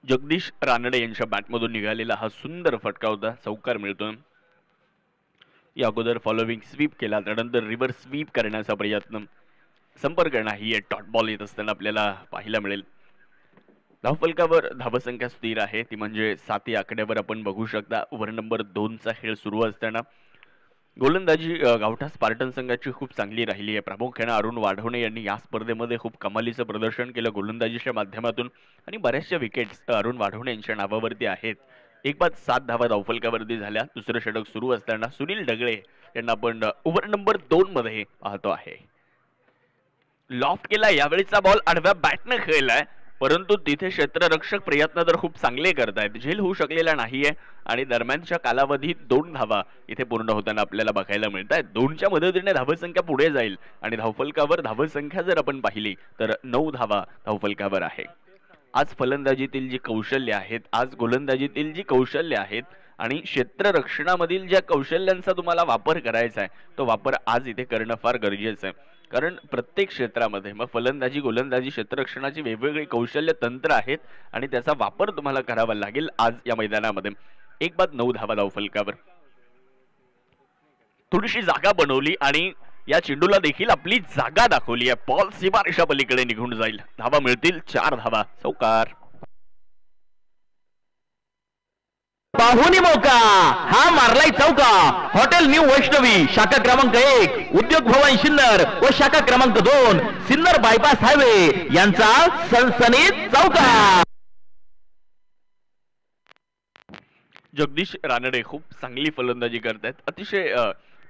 जगदीश रानडे यांच्या बॅटमधून निघालेला हा सुंदर फटका होता, चौकार मिळतो. या अगोदर फॉलोविंग स्वीप केला, त्यानंतर रिव्हर्स स्वीप करण्याचा प्रयत्न, संपर्क नाही आहे. डॉट बॉल येत असताना आपल्याला पाहायला मिळेल. धावफलकावर धावसंख्या स्थिर आहे, ती म्हणजे 7 या आकड्यावर आपण बघू शकता. ओव्हर नंबर 2चा खेळ सुरू असताना गोलंदाजी गावठा स्पार्टन संघाची खूप चांगली राहिली आहे. प्रामुख्याने अरुण वाढवणे यांनी या स्पर्धेमध्ये खूप कमालीचं प्रदर्शन केलं गोलंदाजीच्या माध्यमातून आणि बऱ्याचशा विकेट्स अरुण वाढवणे यांच्या नावावरती आहेत. एक बाद 7 धावा धावफलकावरती झाल्या. दुसरं षटक सुरू असताना सुनील ढगळे यांना आपण ओव्हर नंबर 2 मध्ये पाहतो आहे. लॉफ्ट केला, यावेळीचा बॉल आडव्या बॅटनं खेळलाय, परंतु तिथे क्षेत्ररक्षक प्रयत्न तर खूप चांगले करतायत, झेल होऊ शकलेला नाहीये आणि दरम्यानच्या कालावधीत 2 धावा इथे पूर्ण होताना आपल्याला बघायला मिळत आहेत. 2च्या मदतीने धावसंख्या पुढे जाईल आणि धावफलकावर धावसंख्या जर आपण पाहिली तर 9 धावा धावफलकावर आहे. आज फलंदाजीतील जी कौशल्य आहेत, आज गोलंदाजीतील जी कौशल्य आहेत आणि क्षेत्ररक्षणामधील ज्या कौशल्यांचा तुम्हाला वापर करायचा आहे, तो वापर आज इथे करणं फार गरजेचं आहे. कारण प्रत्येक क्षेत्रामध्ये मग फलंदाजी, गोलंदाजी, क्षेत्ररक्षणाची वेगवेगळी कौशल्य तंत्र आहेत आणि त्याचा वापर तुम्हाला करावा लागेल आज या मैदानामध्ये. 1 बाद 9 धावा धावफलकावर. थोडीशी जागा बनवली आणि या चेंडूला देखील आपली जागा दाखवली आहे. बॉल सीमारेषा पलीकडे निघून जाईल. धावा मिळतील, 4 धावा, चौकार. पाहुणी मौका, हा मारलाय चौका. हॉटेल न्यू वैष्णवी शाखा क्रमांक 1, उद्योग भवन सिन्नर व शाखा क्रमांक 2 सिन्नर बायपास हायवे यांचा सनसनीत चौका. जगदीश रानडे खूप चांगली फलंदाजी करतायत, अतिशय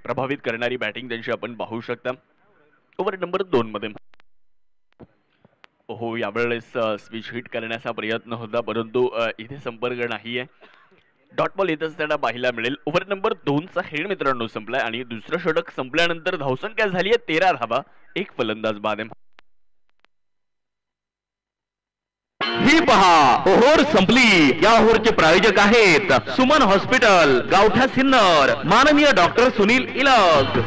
प्रभावित करणारी बॅटिंग त्यांची आपण पाहू शकता. ओव्हर नंबर 2 मध्ये हो, यावेळेस स्विच हिट करण्याचा प्रयत्न होता, परंतु इथे संपर्क नाहीये. डॉट बॉल येत असताना पाहायला मिळेल. ओव्हर नंबर 2चा खेळ मित्रांनो संपलाय आणि दुसरं षटक संपल्यानंतर धावसंख्या झाली आहे 13 धावा, 1 फलंदाज बाद आहे. ही पहा, ओव्हर संपली. या ओव्हरचे प्रायोजक आहेत सुमन हॉस्पिटल, गावठा सिन्नर, माननीय डॉक्टर सुनील इलग.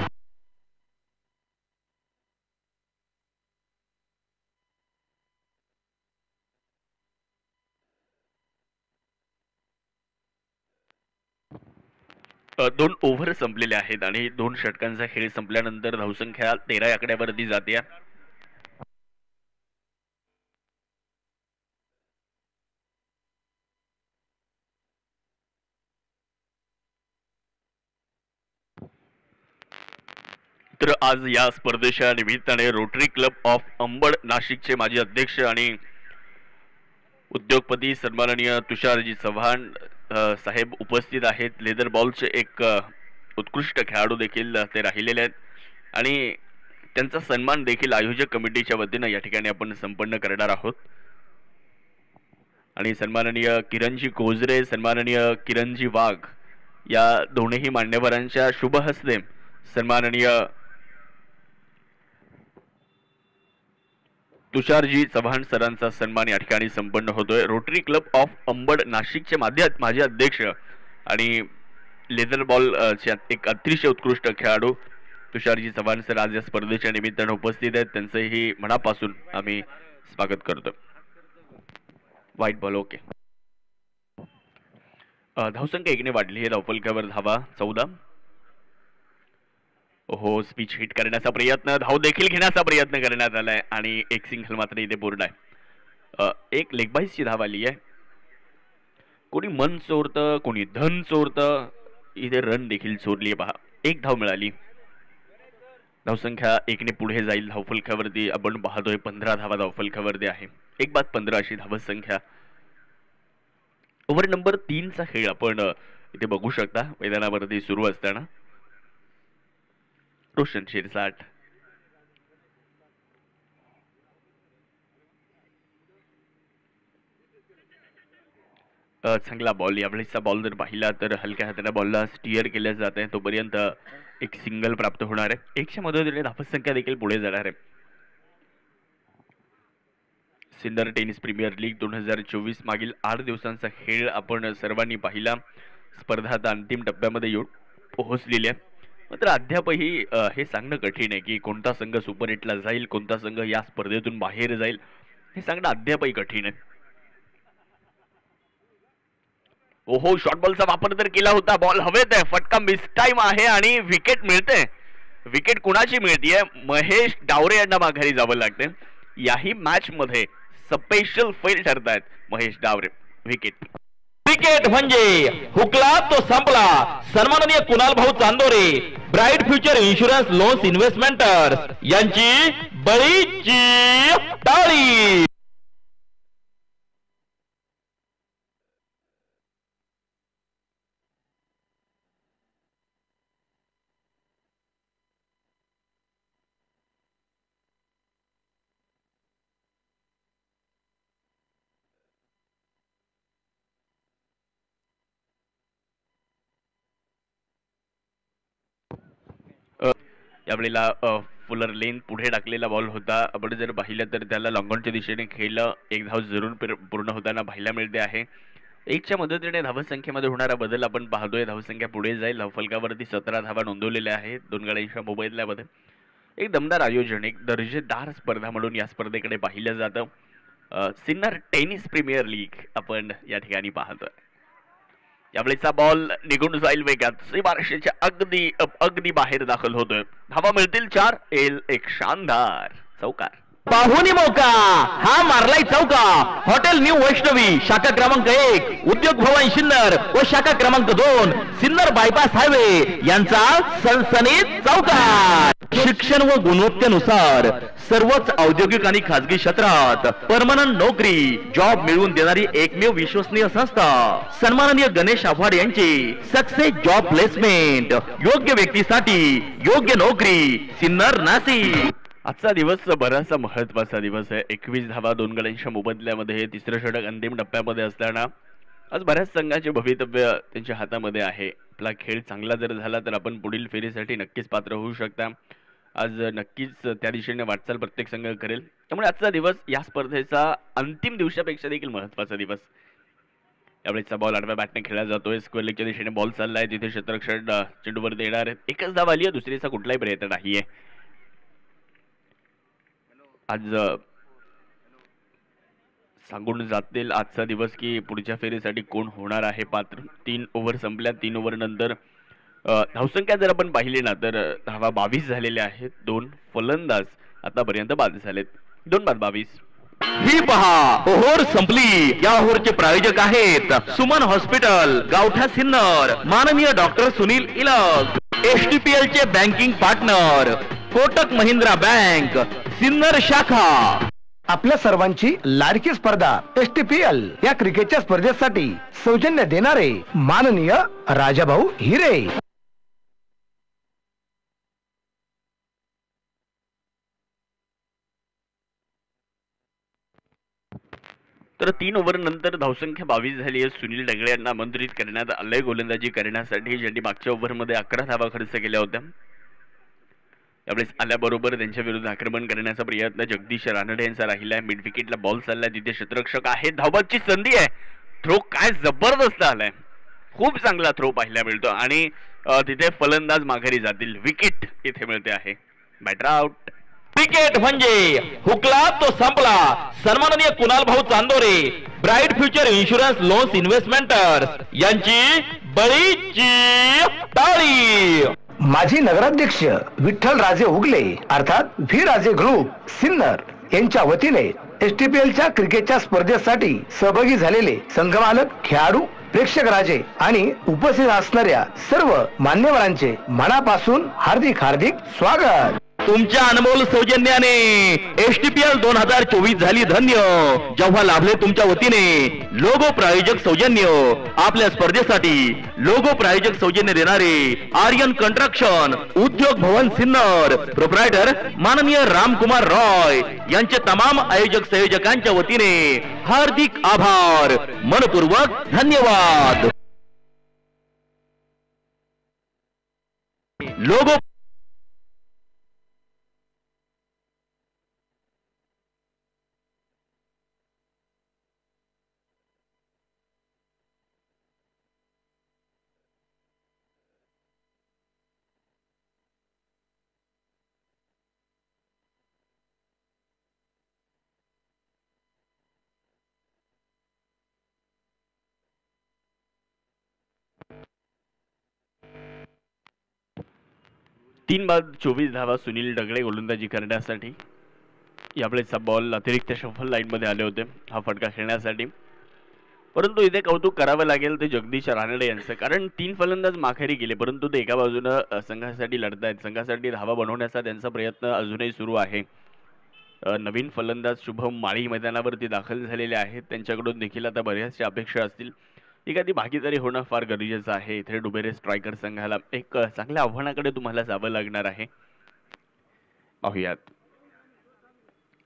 दोन ओव्हर संपलेले आहेत आणि 2 षटकांचा खेळ संपल्यानंतर धावसंख्या 13 आकड्यावरती जाते. तर आज या स्पर्धेच्या निमित्ताने रोटरी क्लब ऑफ अंबड नाशिकचे माजी अध्यक्ष आणि उद्योगपती सन्माननीय तुषारजी चव्हाण साहेब उपस्थित आहेत. लेदर बॉलचे एक उत्कृष्ट खेळाडू देखील ते राहिलेले आहेत आणि त्यांचा सन्मान देखील आयोजक कमिटीच्या वतीनं या ठिकाणी आपण संपन्न करणार आहोत. आणि सन्माननीय किरणजी कोजरे, सन्माननीय किरणजी वाघ या दोन्ही मान्यवरांच्या शुभ हस्ते सन्माननीय तुषारजी चव्हाण सरांचा सन्मान या ठिकाणी संपन्न होतोय. रोटरी क्लब ऑफ अंबड नाशिकचे माजी अध्यक्ष आणि लेदर बॉल चे एक अतिशय उत्कृष्ट खेळाडू तुषारजी चव्हाण सर आज या स्पर्धेच्या निमित्ताने उपस्थित आहेत. त्यांचंही मनापासून आम्ही स्वागत करतो. White ball okay. धावसंख्या 1 ने वाढली आहे. धावफलकावर धावा 14. हो, स्पीच हिट करण्याचा प्रयत्न, धाव देखील घेण्याचा प्रयत्न करण्यात आलाय आणि एक सिंगल मात्र इथे पूर्ण आहे. एक लेगबाईसची धाव आली आहे. कोणी मन चोरतं, कोणी धन चोरतं, इथे रन देखील चोरली आहे. पहा, 1 धाव मिळाली. धावसंख्या 1 ने पुढे जाईल. धावफलकावरती आपण पाहतोय 15 धावा धावफलकावरती आहे. 1 बाद 15 अशी धावसंख्या. ओव्हर नंबर 3चा खेळ आपण इथे बघू शकता मैदानावरती सुरू असताना. रोशन शिरसाट, चांगला बॉल. यावेळेसचा बॉल जर पाहिला तर हलक्या हाताने बॉलला स्टिअर केलं जात आहे, तोपर्यंत एक सिंगल प्राप्त होणार आहे. 1च्या मदतीने धावसंख्या देखील पुढे जाणार आहे. सिन्नर टेनिस प्रीमियर लीग 2024 मागील 8 दिवसांचा खेळ आपण सर्वांनी पाहिला. स्पर्धा आता अंतिम टप्प्यामध्ये येऊन पोहोचलेली आहे. मात्र अद्यापही हे सांगणं कठीण आहे की कोणता संघ सुपर 8ला जाईल, कोणता संघ या स्पर्धेतून बाहेर जाईल, हे सांगणं अद्यापही कठीण आहे. ओहो, शॉर्ट बॉलचा वापर तर केला होता, बॉल हवेत आहे, फटका मिस टाइम आहे आणि विकेट मिळते. विकेट कुणाची मिळतीये? महेश डावरे यांना माघारी जावं लागते. याही मॅच मध्ये स्पेशल फेल ठरतायत महेश डावरे. विकेट. क्रिकेट म्हणजे हुकला तो संपला. सन्माननीय Kunal Bhau Chandore, bright future insurance loans investments यांची बळीची टाळी. यावेळेला फुलर लेन पुढे टाकलेला बॉल होता. आपण जर पाहिलं तर त्याला लॉंगॉनच्या दिशेने खेळलं. एक धाव जरूर पूर्ण होताना पाहायला मिळते आहे. एकच्या मदतीने धावसंख्येमध्ये होणारा बदल आपण पाहतोय. धावसंख्या पुढे जाईल. धावफलकावरती 17 धावा नोंदवलेल्या आहेत दोन गाड्यांच्या मोबदल्यामध्ये. एक दमदार आयोजन, एक दर्जेदार स्पर्धा म्हणून या स्पर्धेकडे पाहिलं जातं. सिन्नर टेनिस प्रीमियर लीग आपण या ठिकाणी पाहतोय. यावेळेचा बॉल निघून जाईल वेगात, सीमारेषेच्या अगदी अगदी बाहेर दाखल होतोय. धावा मिळतील 4. येईल एक शानदार चौकार. पाहुणी मौका हा मारलाय चौका. हॉटेल न्यू वैष्णवी शाखा क्रमांक 1, उद्योग भवन सिन्नर व शाखा क्रमांक 2 सिन्नर बायपास हायवे यांचा सनसनीत चौकार. शिक्षण व गुणवत्तेनुसार सर्वच औद्योगिक आणि खासगी क्षेत्रात परमनंट नोकरी जॉब मिळवून देणारी एकमेव विश्वसनीय संस्था सन्माननीय गणेश आव्हाड यांची सक्सेस जॉब प्लेसमेंट. योग्य व्यक्तीसाठी योग्य नोकरी, सिन्नर नाशिक. आजचा दिवस बराचसा महत्वाचा दिवस आहे. 21 धावा 2 गड्यांच्या मोबदल्यामध्ये तिसरं षटक अंतिम टप्प्यामध्ये असताना आज बऱ्याच संघाचे भवितव्य त्यांच्या हातामध्ये आहे. आपला खेळ चांगला जर झाला तर आपण पुढील फेरीसाठी नक्कीच पात्र होऊ शकता. आज नक्कीच त्या दिशेने वाटचाल प्रत्येक संघ करेल. त्यामुळे आजचा दिवस या स्पर्धेचा अंतिम दिवसापेक्षा देखील महत्वाचा दिवस. यावेळेचा बॉल आडव्या बॅटने खेळला जातोय. स्क्वेअर लेगच्या दिशेने बॉल चाललाय. तिथे क्षेत्ररक्षण चेंडूवर देणार आहेत. एकच धाव आली आहे, दुसरीचा कुठलाही प्रयत्न नाहीये. आज सांगून जातील आजचा दिवस की पुढच्या फेरीसाठी कोण होणार आहे पात्र. 3 ओव्हर संपल्या. 3 ओव्हर नंतर धावसंख्या जर आपण पाहिली ना तर धावा 22 झालेल्या आहेत. 2 फलंदाज आतापर्यंत बाद झालेत. 2 बाद 22. ही पहा ओव्हर संपली. या ओव्हरचे प्रायोजक आहेत सुमन हॉस्पिटल, गावठा सिन्नर, माननीय डॉक्टर सुनील इलक. HTPL चे banking partner Kotak Mahindra bank Sinnar शाखा. आपल्या सर्वांची लाडकी स्पर्धा STPL या क्रिकेटच्या स्पर्धेसाठी सौजन्य देणारे माननीय राजाभाऊ हिरे. तर 3 ओव्हर नंतर धावसंख्या 22 झाली आहे. सुनील डगळे यांना आमंत्रित करण्यात आलंय गोलंदाजी करण्यासाठी, ज्यांनी मागच्या ओव्हरमध्ये 11 धावा खर्च केल्या होत्या. यावेळेस आल्याबरोबर त्यांच्या विरुद्ध आक्रमण करण्याचा प्रयत्न जगदीश रानडे यांचा राहिलाय. मिड विकेटला बॉल चाललाय. तिथे क्षेत्ररक्षक आहे. धावबादची संधी आहे. थ्रो काय जबरदस्त आलाय. खूप चांगला थ्रो पाहायला मिळतो आणि तिथे फलंदाज माघारी जातील. विकेट इथे मिळते आहे. Batter out. क्रिकेट म्हणजे हुकला तो संपला. सन्माननीय Kunal Bhau Chandore, bright future insurance loans investments यांची बळीची टाळी. माजी नगराध्यक्ष विठ्ठल राजे उगले अर्थात व्ही राजे ग्रुप सिन्नर यांच्या वतीने STPL च्या क्रिकेटच्या स्पर्धेसाठी सहभागी झालेले संघमालक, खेळाडू, प्रेक्षक राजे आणि उपस्थित असणाऱ्या सर्व मान्यवरांचे मनापासून हार्दिक हार्दिक स्वागत. तुमच्या अनमोल सौजन्याने STPL 2024 झाली धन्य. जेव्हा लाभले तुमच्या वतीने लोगो प्रायोजक सौजन्य. आपल्या स्पर्धेसाठी लोगो प्रायोजक सौजन्य देणारे आर्यन कंस्ट्रक्शन, उद्योग भवन सिन्नर, प्रोप्रायटर माननीय रामकुमार रॉय यांचे तमाम आयोजक संयोजकांच्या वतीने हार्दिक आभार, मनपूर्वक धन्यवाद. लोगो 3 बाद 24 धावा सुनील डगळे गोलंदाजी करण्यासाठी. यावेळेस बॉल अतिरिक्त शफल लाईन मध्ये आले होते हा फटका खेळण्यासाठी. परंतु इथे कौतुक करावं लागेल ते जगदीश रानडे यांचं, कारण 3 फलंदाज माघारी गेले परंतु ते एका बाजूनं संघासाठी लढतायत. संघासाठी धावा बनवण्याचा त्यांचा प्रयत्न अजूनही सुरू आहे. नवीन फलंदाज शुभम माळी मैदानावरती दाखल झालेले आहेत. त्यांच्याकडून देखील आता बऱ्याचशा अपेक्षा असतील. एखादी भागीदारी होणं फार गरजेचं आहे. इथे डुबेरे स्ट्रायकर संघाला एक चांगल्या आव्हानाकडे तुम्हाला जावं लागणार आहे. पाहूयात.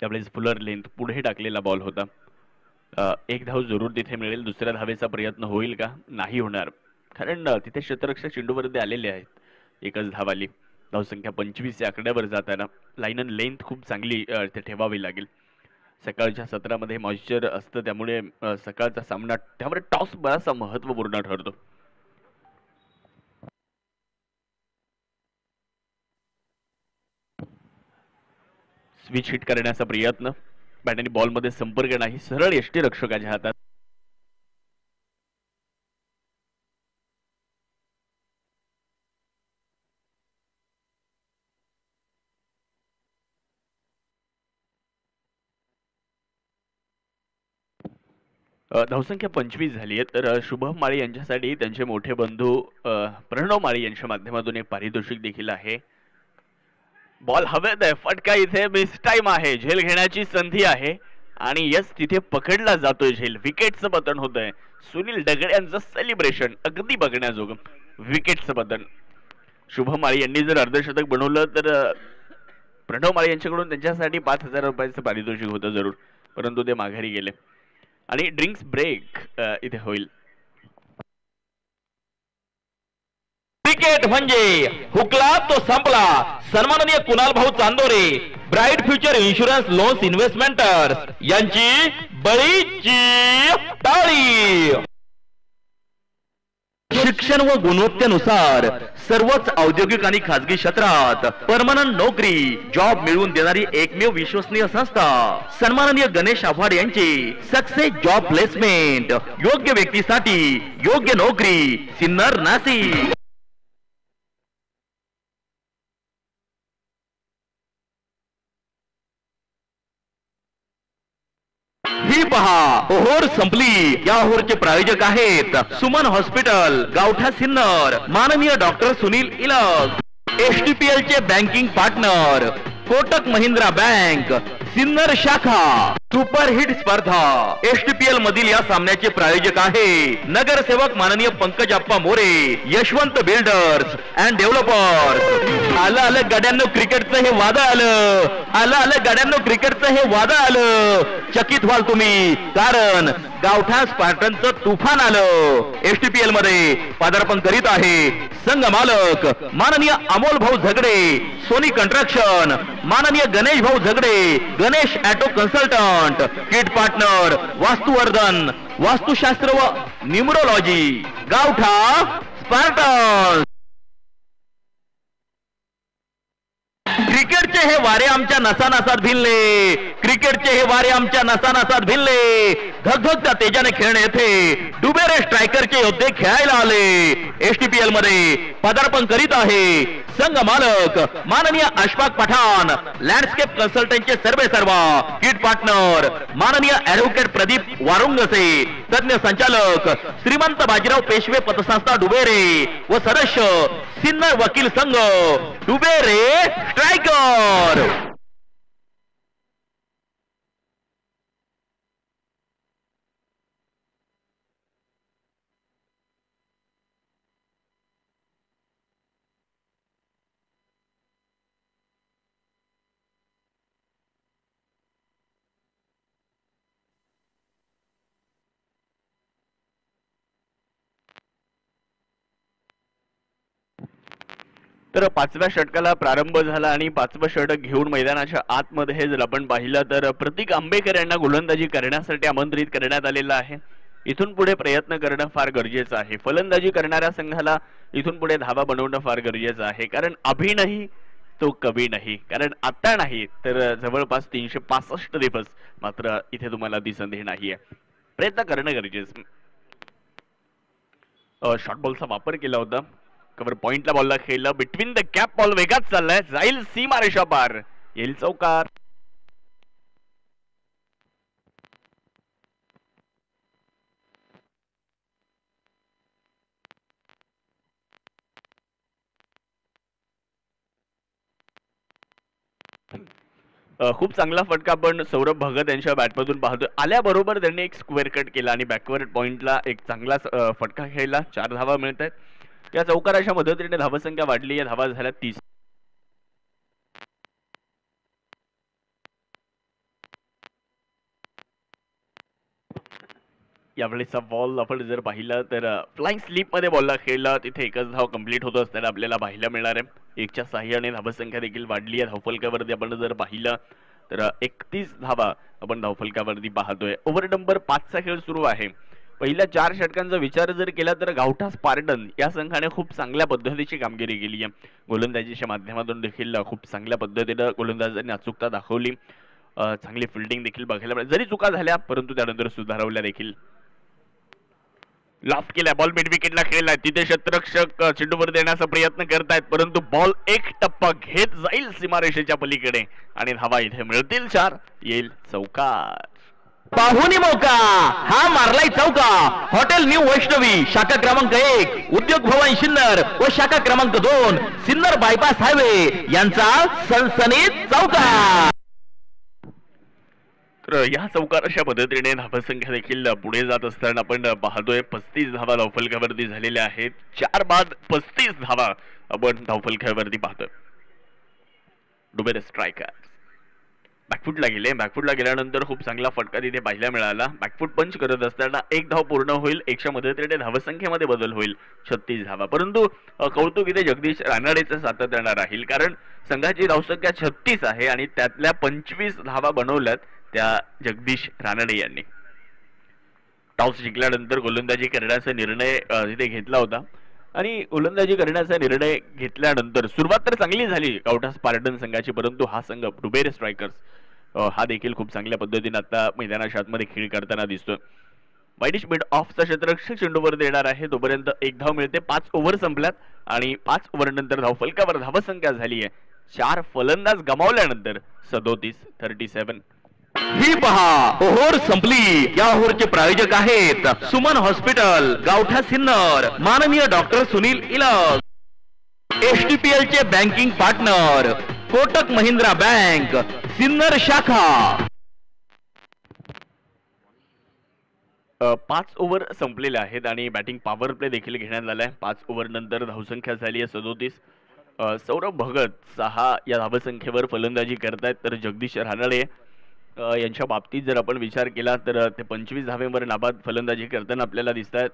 त्यावेळेस फुलर लेंथ पुढे टाकलेला बॉल होता. एक धाव जरूर तिथे मिळेल. दुसऱ्या धावेचा प्रयत्न होईल का? नाही होणार, कारण तिथे शतरक्षक चेंडूवरती आलेले आहेत. एकच धाव आली. धावसंख्या 25 या आकड्यावर जाताना लाईन अँड लेंथ खूप चांगली ते ठेवावी लागेल. सकाळच्या सत्रामध्ये मॉइश्चर असतं त्यामुळे सकाळचा सामना त्यावर टॉस बराचसा महत्वपूर्ण ठरतो. स्विच हिट करण्याचा प्रयत्न. बॅट आणि बॉल मध्ये संपर्क नाही. सरळ यष्टीरक्षकाच्या हातात. धावसंख्या 25 झाली आहे. तर शुभम माळी यांच्यासाठी त्यांचे मोठे बंधू प्रणव माळी यांच्या माध्यमातून एक पारितोषिक देखील आहे. बॉल हवेत आहे. फटका इथे मिस टाइम आहे. झेल घेण्याची संधी आहे आणि यस तिथे पकडला जातोय झेल. विकेटचं पतन होत आहे. सुनील डगळे यांचं सेलिब्रेशन अगदी बघण्याजोगं. विकेटचं पतन. शुभम माळी यांनी जर अर्धशतक बनवलं तर प्रणव माळी यांच्याकडून त्यांच्यासाठी 5,000 रुपयाचं पारितोषिक होतं जरूर, परंतु ते माघारी गेले आणि ड्रिंक्स ब्रेक इथे होईल. क्रिकेट म्हणजे हुकला तो संपला. सन्माननीय Kunal Bhau Chandore, bright future insurance loans investments यांची बळीची टाळी. शिक्षण व गुणवत्तेनुसार सर्वच औद्योगिक आणि खाजगी क्षेत्रात परमनंट नोकरी जॉब मिळवून देणारी एकमेव विश्वसनीय संस्था सन्माननीय गणेश आव्हाड यांची सक्सेस जॉब प्लेसमेंट. योग्य व्यक्तीसाठी योग्य नोकरी. सिन्नर नाशिक. ही पहा ओहोर संपली. या ओहोरचे प्रायोजक आहेत सुमन हॉस्पिटल, गावठा सिन्नर, माननीय डॉक्टर सुनील इलक. एचटीपीएल चे banking partner Kotak Mahindra bank Sinnar शाखा. सुपरहिट स्पर्धा एचटीपीएल मधील या सामन्याचे प्रायोजक आहे नगरसेवक माननीय Pankaj Appa More, Yashwant builders and developers. आलं गाड्यांनो क्रिकेटचं हे वादळ आलं. आलं गाड्यांनो क्रिकेटचं हे वादळ आलं. चकित व्हाल तुम्ही, कारण गावठा स्पार्टनचं तुफान आलं. एचटीपीएल मध्ये पदार्पण करीत आहे संघ मालक माननीय अमोल भाऊ झगडे, सोनी कंस्ट्रक्शन, माननीय Ganesh Bhau Zagade, Ganesh auto consultant. Kit partner Vastuvardhan, वास्तुशास्त्र व न्यूमरोलॉजी, गावठा स्पार्टन. क्रिकेटचे हे वारे आमच्या नसानसात भिनले. क्रिकेटचे हे वारे आमच्या नसानसात भिनले. धगधगत्या तेजाने खेळणे येथे डुबेरे स्ट्रायकरचे योद्धे खेळायला आले. एचटीपीएल मध्ये पदार्पण करीत आहे संघ मालक माननीय अशफाक पठाण, लँडस्केप कन्सल्टंटचे सर्वेसर्वा. किट पार्टनर माननीय ऍडव्होकेट प्रदीप वारुंगसे, तज्ञ संचालक श्रीमंत बाजीराव पेशवे पतसंस्था डुबेरे व सदस्य सिन्नर वकील संघ डुबेरे स्ट्रायकर. तर 5व्या षटकाला प्रारंभ झाला आणि 5वं षटक घेऊन मैदानाच्या आतमध्ये जर आपण पाहिलं तर प्रतीक आंबेकर यांना गोलंदाजी करण्यासाठी आमंत्रित करण्यात आलेलं आहे. इथून पुढे प्रयत्न करणं फार गरजेचं आहे. फलंदाजी करणाऱ्या संघाला इथून पुढे धावा बनवणं फार गरजेचं आहे, कारण अभि नाही तो कभी नाही. कारण आता नाही तर जवळपास 365 दिवस मात्र इथे तुम्हाला ती संधी नाहीये. प्रयत्न करणं गरजेचं. शॉर्ट बॉलचा वापर केला होता कव्हर पॉइंटला बॉलला खेळलं, बिटवीन द कॅप बॉल वेगात चाललाय, जाईल सीमारेषा पार, येईल चौकार. खूप चांगला फटका पण सौरभ भगत यांच्या बॅटमधून पाहतोय. आल्याबरोबर त्यांनी एक स्क्वेअर कट केला आणि बॅकवर्ड पॉइंटला एक चांगला फटका खेळला. 4 धावा मिळत आहेत. या चौकाराच्या मदतीने धावसंख्या वाढली आहे. धावा झाल्या 30. यावेळेचा बॉल आपण जर पाहिला तर फ्लाइंग स्लीप मध्ये बॉलला खेळला, तिथे एकच धाव कंप्लीट होत असताना आपल्याला पाहायला मिळणार आहे. 1च्या साह्याने धावसंख्या देखील वाढली आहे. धावफलकावरती आपण जर पाहिलं तर 31 धावा आपण धावफलकावरती पाहतोय. ओव्हर नंबर 5चा खेळ सुरू आहे. पहिल्या 4 षटकांचा विचार जर केला तर गावठा स्पार्टन या संघाने खूप चांगल्या पद्धतीची कामगिरी केली आहे. गोलंदाजीच्या माध्यमातून देखील खूप चांगल्या पद्धतीने गोलंदाजांनी अचूकता दाखवली. चांगली फिल्डिंग देखील बघायला मिळाली. जरी चुका झाल्या परंतु त्यानंतर सुधारवल्या देखील. लॉफ केलाय, बॉल मिड विकेटला खेळलाय, तिथे क्षेत्ररक्षक चेंडूवर देण्याचा प्रयत्न करतायत परंतु बॉल एक टप्पा घेत जाईल सीमारेषेच्या पलीकडे आणि धावा इथे मिळतील 4, येईल चौकार. पाहुणी मौका हा मारलाय चौका. हॉटेल न्यू वैष्णवी शाखा क्रमांक 1, उद्योग भवन सिन्नर व शाखा क्रमांक 2 सिन्नर बायपास हायवे यांचा सनसनीत चौकार. तर या चौकाराच्या पद्धतीने धावसंख्या देखील पुढे जात असताना आपण पाहतोय. 35 धावा धावफलकावरती झालेल्या आहेत. 4 बाद 35 धावा आपण धावफलकावरती पाहतोय. डुबेर स्ट्रायकर बॅकफुटला गेले. बॅकफुटला गेल्यानंतर खूप चांगला फटका तिथे पाहायला मिळाला. बॅकफुट पंच करत असताना 1 धाव पूर्ण होईल. 1च्या मदतीने धावसंख्येमध्ये बदल होईल. 36 धावा. परंतु कौतुक इथे जगदीश रानडेचं सातत्याने राहील, कारण संघाची धावसंख्या 36 आहे आणि त्यातल्या 25 धावा बनवल्यात त्या जगदीश रानडे यांनी. टॉस जिंकल्यानंतर गोलंदाजी करण्याचा निर्णय तिथे घेतला होता आणि गोलंदाजी करण्याचा निर्णय घेतल्यानंतर सुरुवात तर चांगली झाली गावठा स्पार्टन संघाची, परंतु हा संघ डुबेर स्ट्रायकर्स हा देखील खूप चांगल्या पद्धतीने आता मैदानाच्या आतमध्ये खेळ करताना दिसतोय. वाईडिश मिड ऑफचा क्षेत्ररक्षक चेंडूवर देणार आहे. तोपर्यंत 1 धाव मिळते. 5 ओव्हर संपल्यात आणि 5 ओव्हर नंतर धावफलकावर धावसंख्या झाली आहे 4 फलंदाज गमावल्यानंतर 37. ही पहा ओव्हर संपली. या ओव्हरचे प्रायोजक आहेत सुमन हॉस्पिटल, गावठा सिन्नर, माननीय डॉक्टर सुनील इलस. एसटीपीएल चे banking partner Kotak Mahindra bank Sinnar शाखा. 5 ओव्हर संपलेले आहेत आणि बॅटिंग पॉवर प्ले देखील घेण्यात आलाय. 5 ओव्हर नंतर धावसंख्या झाली आहे 37. सौरभ भगत 6 या धावसंख्येवर फलंदाजी करतायत, तर जगदीश रानडे यांच्या बाबतीत जर आपण विचार केला तर ते 25 धावेवर नाबाद फलंदाजी करताना आपल्याला दिसत आहेत.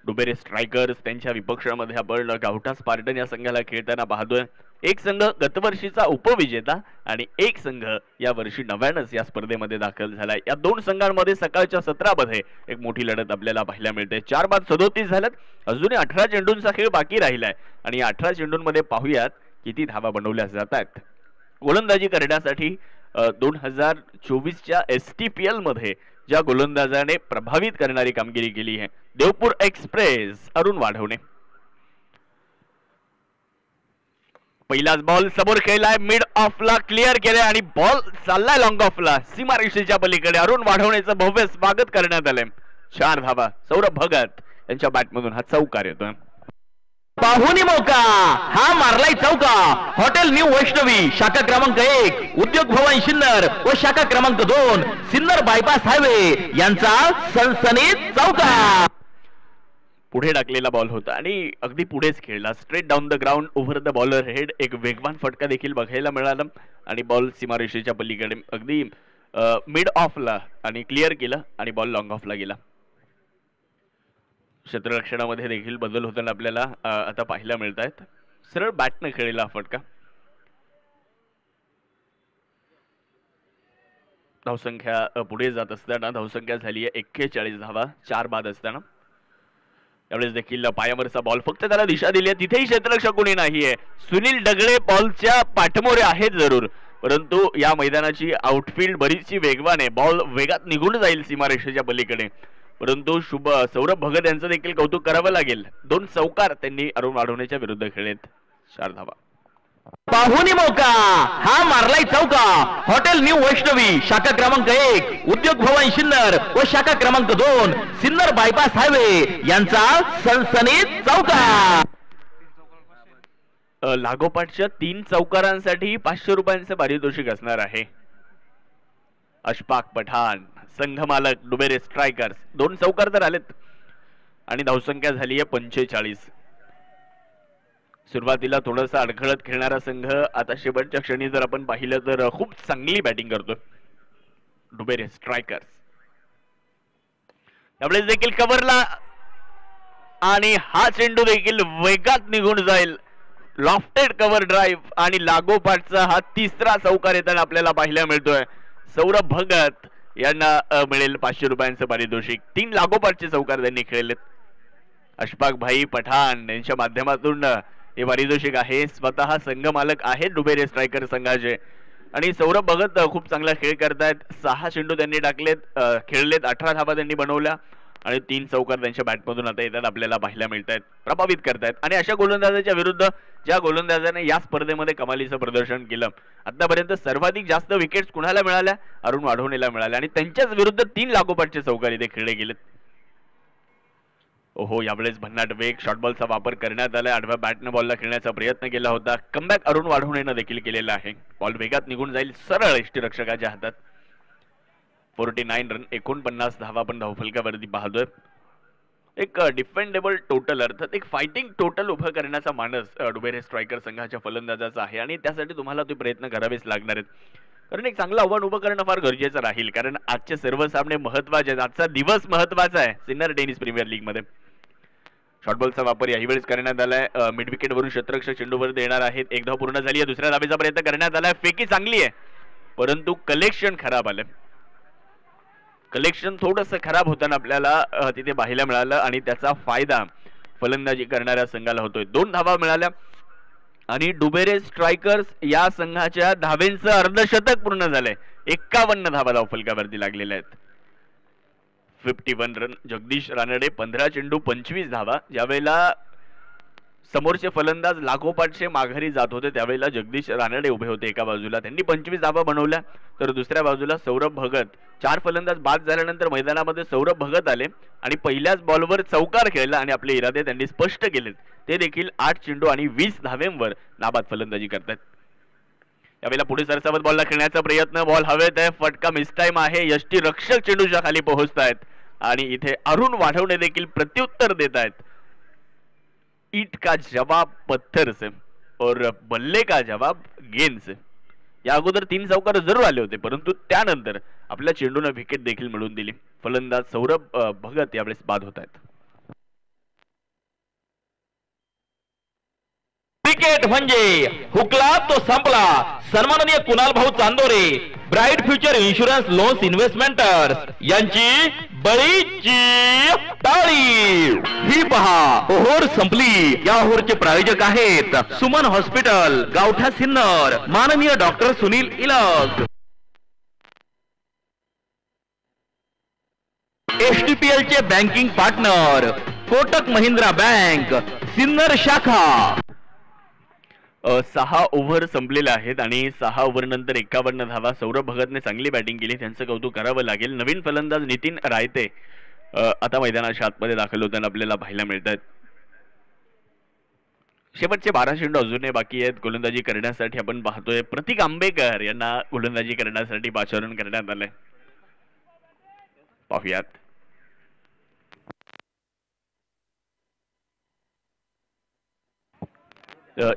डुबेरे स्ट्रायकर्स त्यांच्या विपक्षामध्ये आपण गावठा स्पार्टन या संघाला खेळताना पाहतोय. एक संघ गतवर्षीचा उपविजेता आणि एक संघ या वर्षी नव्यानंच या स्पर्धेमध्ये दाखल झालाय. या 2 संघांमध्ये सकाळच्या 17 मध्ये एक मोठी लढत आपल्याला पाहायला मिळते. 4 बाद 37 झाल्यात. अजूनही 18 चेंडूंचा खेळ बाकी राहिलाय आणि 18 चेंडूंमध्ये पाहूयात किती धावा बनवल्या जात आहेत. गोलंदाजी करण्यासाठी 2024च्या STPL मध्ये ज्या गोलंदाजाने प्रभावित करणारी कामगिरी केली आहे, देवपूर एक्सप्रेस अरुण वाढवणे. पहिलाच बॉल समोर खेळलाय, मिड ऑफला क्लिअर केलाय आणि बॉल चाललाय लॉंग ऑफला सीमारेषेच्या पलीकडे. अरुण वाढवण्याचं भव्य स्वागत करण्यात आलंय. 4 धावा सौरभ भगत यांच्या बॅटमधून हा चौकार येतोय. पाहुणी मौका हा मारलाय चौका. हॉटेल न्यू वैष्णवी शाखा क्रमांक 1, उद्योग भवन सिन्नर व शाखा क्रमांक 2 सिन्नर बायपास हायवे यांचा सनसनीत चौका. पुढे टाकलेला बॉल होता आणि अगदी पुढेच खेळला. Straight down the ground over the bowler head. एक वेगवान फटका देखील बघायला मिळाला आणि बॉल सीमारेषेच्या पलीकडे अगदी मिड ऑफला आणि क्लिअर केलं आणि बॉल लॉंग ऑफला गेला. क्षेत्ररक्षणामध्ये देखील बदल होताना आपल्याला आता पाहायला मिळत आहेत. सरळ बॅटने खेळलेला फटका. धावसंख्या पुढे जात असताना धावसंख्या झाली आहे 41 धावा 4 बाद असताना. त्यावेळेस देखील पायावरचा बॉल, फक्त त्याला दिशा दिली आहे. तिथेही क्षेत्ररक्षक कोणी नाहीये. सुनील डगळे बॉलच्या पाठमोरे आहेत जरूर, परंतु या मैदानाची आउटफील्ड बरीचशी वेगवान आहे. बॉल वेगात निघून जाईल सीमारेषेच्या पलीकडे. परंतु सौरभ भगत यांचं देखील कौतुक करावं लागेल. 2 चौकार त्यांनी अरुण वाढवण्याच्या विरुद्ध खेळलेत. 4 धावा. पाहुणी मौका हा मारलाय चौका. हॉटेल न्यू वैष्णवी शाखा क्रमांक 1 उद्योग भवन सिन्नर व शाखा क्रमांक 2 सिन्नर बायपास हायवे यांचा सनसनीत चौका. लागोपाठच्या 3 चौकारांसाठी 500 रुपयांचे पारितोषिक असणार आहे. अशफाक पठाण, संघमालक डुबेरे स्ट्रायकर्स 2 चौकार तर आलेत आणि धावसंख्या झाली आहे 45. सुरुवातीला थोडंसं अडखळत खेळणारा संघ आता शेवटच्या क्षणी जर आपण पाहिलं तर खूप चांगली बॅटिंग करतोय डुबेरे स्ट्रायकर्स. त्यावेळेस देखील कव्हरला आणि हा चेंडू देखील वेगात निघून जाईल. लॉफ्टेड कव्हर ड्राईव्ह आणि लागोपाठचा हा 3रा चौकार येताना आपल्याला पाहायला मिळतोय. सौरभ भगत यांना मिळेल 500 रुपयांचं पारितोषिक. 3 लागोपाठचे चौकार त्यांनी खेळलेत. अशफाक भाई पठाण यांच्या माध्यमातून हे पारितोषिक आहे. स्वतः संघ मालक आहेत डुबेरे स्ट्रायकर संघाचे आणि सौरभ भगत खूप चांगला खेळ करतायत. 6 चेंडू त्यांनी टाकलेत, खेळलेत, 18 धावा त्यांनी बनवल्या आणि 3 चौकार त्यांच्या बॅटमधून आता येतात आपल्याला पाहायला मिळत आहेत. प्रभावित करतायत आणि अशा गोलंदाजाच्या विरुद्ध ज्या गोलंदाजाने या स्पर्धेमध्ये कमालीचं प्रदर्शन केलं. आतापर्यंत सर्वाधिक जास्त विकेट्स कुणाला मिळाल्या? अरुण वाढवणेला मिळाल्या आणि त्यांच्याच विरुद्ध 3 लागोपाठचे चौकार इथे खेळले गेलेत. ओहो, यावेळेस भन्नाट वेग, शॉर्ट बॉलचा वापर करण्यात आलाय. आडव्या बॅटने बॉलला खेळण्याचा प्रयत्न केला होता. कमबॅक अरुण वाढवणेनं देखील केलेला आहे. बॉल वेगात निघून जाईल सरळ यष्टीरक्षकाच्या हातात. 49 रन, 49 धावा आपण धावफलकावरती पाहतोय. एक डिफेंडेबल टोटल अर्थात एक फायटिंग टोटल उभं करण्याचा मानस डुबेरे स्ट्रायकर संघाच्या फलंदाजाचा आहे आणि त्यासाठी तुम्हाला ते प्रयत्न करावेच लागणार आहेत. कारण एक चांगलं आव्हान उभं करणं फार गरजेचं राहील कारण आजचे सर्व सामने महत्वाचे आहेत. आजचा दिवस महत्वाचा आहे सिन्नर टेनिस प्रीमियर लीग मध्ये. शॉर्ट बॉलचा वापर याही वेळेस करण्यात आलाय. मिड विकेट वरून शतरक्षक चेंडूवर देणार आहेत. 1 धाव पूर्ण झाली आहे. 2ऱ्या धावेचा प्रयत्न करण्यात आलाय. फेकी चांगली आहे परंतु कलेक्शन खराब आलं. कलेक्शन थोडंसं खराब होताना आपल्याला तिथे पाहायला मिळालं आणि त्याचा फायदा फलंदाजी करणाऱ्या संघाला होतोय. 2 धावा मिळाल्या आणि डुबेरे स्ट्रायकर्स या संघाच्या धावेंचं अर्धशतक पूर्ण झालंय. 51 धावा धावफलकावरती लागलेल्या आहेत. 51 रन. जगदीश रानडे 15 चेंडू 25 धावा. ज्यावेळेला समोरचे फलंदाज लागोपाठचे माघारी जात होते त्यावेळेला जगदीश रानडे उभे होते एका बाजूला. त्यांनी 25 धावा बनवल्या तर दुसऱ्या बाजूला सौरभ भगत 4 फलंदाज बाद झाल्यानंतर मैदानामध्ये सौरभ भगत आले आणि पहिल्याच बॉलवर चौकार खेळला आणि आपले इरादे त्यांनी स्पष्ट केलेत. ते देखील 8 चेंडू आणि 20 धावेंवर नाबाद फलंदाजी करतात. यावेळेला पुढे सरसावत बॉलला खेळण्याचा प्रयत्न. बॉल हवेत आहे. फटका मिसटाईम आहे. यष्टी रक्षक चेंडूच्या खाली पोहोचतायत आणि इथे अरुण वाढवणे देखील प्रत्युत्तर देत आहेत. ईट का जवाब पत्थर से और बल्ले का जवाब गेंद से. या अगोदर 3 चौकार जरूर आले होते परंतु त्यानंतर आपल्या चेंडूने विकेट देखील मिळवून दिली. फलंदाज सौरभ भगत यावेळेस बाद होत आहेत. क्रिकेट म्हणजे हुकला तो संपला. सन्माननीय Kunal Bhau Chandore, bright future insurance loans investments यांची बळीची टाळी. ही पहा ओहोर संपली. या ओहोरचे प्रायोजक आहेत सुमन हॉस्पिटल, गावठा सिन्नर, माननीय डॉक्टर सुनील इलग. एचटीपीएल चे banking partner Kotak Mahindra bank Sinnar शाखा. 6 ओव्हर संपलेले आहेत आणि 6 ओव्हर नंतर 51 धावा. सौरभ भगतने चांगली बॅटिंग केली, त्यांचं कौतुक करावं लागेल. नवीन फलंदाज नितीन रायते आता मैदानाच्या आतमध्ये दाखल होताना आपल्याला पाहायला मिळतात. शेवटचे 12 चेंडू अजूनही बाकी आहेत गोलंदाजी करण्यासाठी. आपण पाहतोय प्रतीक आंबेकर यांना गोलंदाजी करण्यासाठी पाचारण करण्यात आलंय. पाहूयात.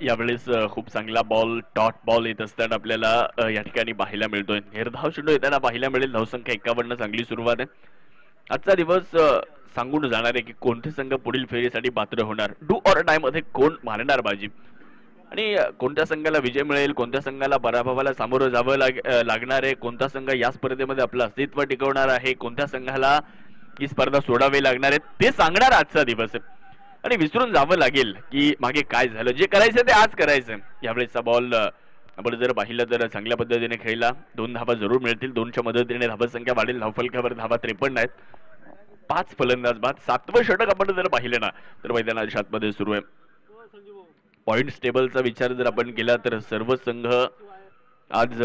यावेळेस खूप चांगला बॉल डॉट बॉल येत असताना आपल्याला या ठिकाणी पाहायला मिळतोय. निर्धाव चेंडू येताना पाहायला मिळेल. धावसंख्या 51. चांगली सुरुवात आहे. आजचा दिवस सांगून जाणार आहे की कोणते संघ पुढील फेरीसाठी पात्र होणार. डू ऑर डाय मध्ये कोण मारणार बाजी आणि कोणत्या संघाला विजय मिळेल, कोणत्या संघाला पराभवाला सामोरं जावं लागणार आहे, कोणता संघ या स्पर्धेमध्ये आपलं अस्तित्व टिकवणार आहे, कोणत्या संघाला ही स्पर्धा सोडावी लागणार आहे ते सांगणार आजचा दिवस आहे. आणि विसरून जावं लागेल की मागे काय झालं. जे करायचं ते आज करायचं. यावेळेसचा बॉल आपण जर पाहिलं तर चांगल्या पद्धतीने खेळला. 2 धावा जरूर मिळतील. 2च्या मदतीने धावसंख्या वाढेल. धावफलकावर धावा 53 आहेत. 5 फलंदाज बाद. 7वं षटक आपण जर पाहिलं ना तर मैदानाच्या आतमध्ये सुरू आहे. पॉइंट्स टेबलचा विचार जर आपण केला तर सर्व संघ आज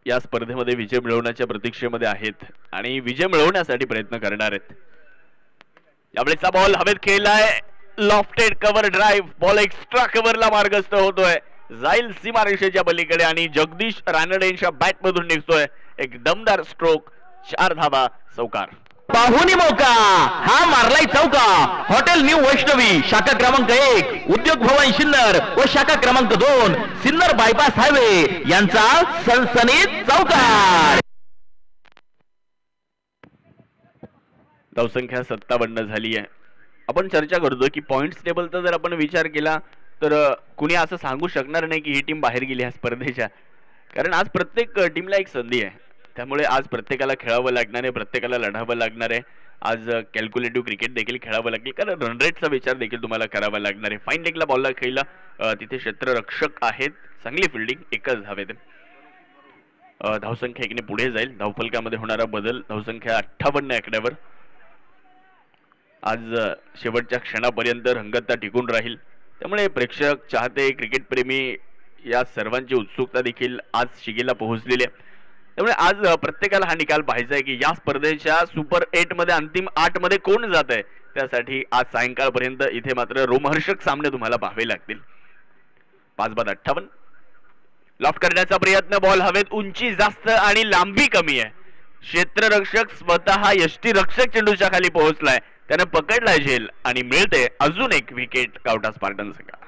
या स्पर्धेमध्ये विजय मिळवण्याच्या प्रतीक्षेमध्ये आहेत आणि विजय मिळवण्यासाठी प्रयत्न करणार आहेत. यावेळेचा बॉल हवेत खेळलाय, lofted cover drive, ball extra कव्हरला मार्गस्थ होतोय, जाईल सीमारेषेच्या पलीकडे आणि जगदीश रानडेंच्या बॅट मधून निघतोय एक दमदार स्ट्रोक. 4 धावा, चौकार. पाहुणी मौका हा मारलाय चौका. हॉटेल न्यू वैष्णवी शाखा क्रमांक 1, उद्योग भवन सिन्नर व शाखा क्रमांक 2 सिन्नर बायपास हायवे यांचा सनसनीत चौकार. धावसंख्या 57 झाली आहे. आपण चर्चा करतो की पॉइंट्स टेबलचा जर आपण विचार केला तर कुणी असं सांगू शकणार नाही की ही टीम बाहेर गेली ह्या स्पर्धेच्या, कारण आज प्रत्येक टीमला एक संधी आहे. त्यामुळे आज प्रत्येकाला खेळावं लागणार आहे, प्रत्येकाला लढावं लागणार आहे. आज कॅल्क्युलेटिव्ह क्रिकेट देखील खेळावं लागेल, कारण रन रेटचा विचार देखील तुम्हाला करावा लागणार आहे. फाईन लेगला बॉलला खेळला, तिथे क्षेत्ररक्षक आहेत, चांगली फिल्डिंग, 1च धावेत. धावसंख्या 1ने पुढे जाईल. धावफलकामध्ये होणारा बदल, धावसंख्या 58 आकड्यावर. आज शेवटच्या क्षणापर्यंत रंगतता टिकून राहील. त्यामुळे प्रेक्षक, चाहते, क्रिकेट प्रेमी या सर्वांची उत्सुकता देखील आज शिगेला पोहोचलेली आहे. त्यामुळे आज प्रत्येकाला हा निकाल पाहायचा आहे की या स्पर्धेच्या सुपर 8 मध्ये अंतिम 8 मध्ये कोण जात आहे. त्यासाठी आज सायंकाळपर्यंत इथे मात्र रोमहर्षक सामने तुम्हाला पाहावे लागतील. 5 बाद 58. लॉफ्ट करण्याचा प्रयत्न, बॉल हवेत, उंची जास्त आणि लांबी कमी आहे. क्षेत्ररक्षक स्वतः यष्टीरक्षक चेंडूच्या खाली पोहोचलाय, त्याने पकडलाय झेल आणि मिळते अजून एक विकेट काउटा स्पार्टन संघाला.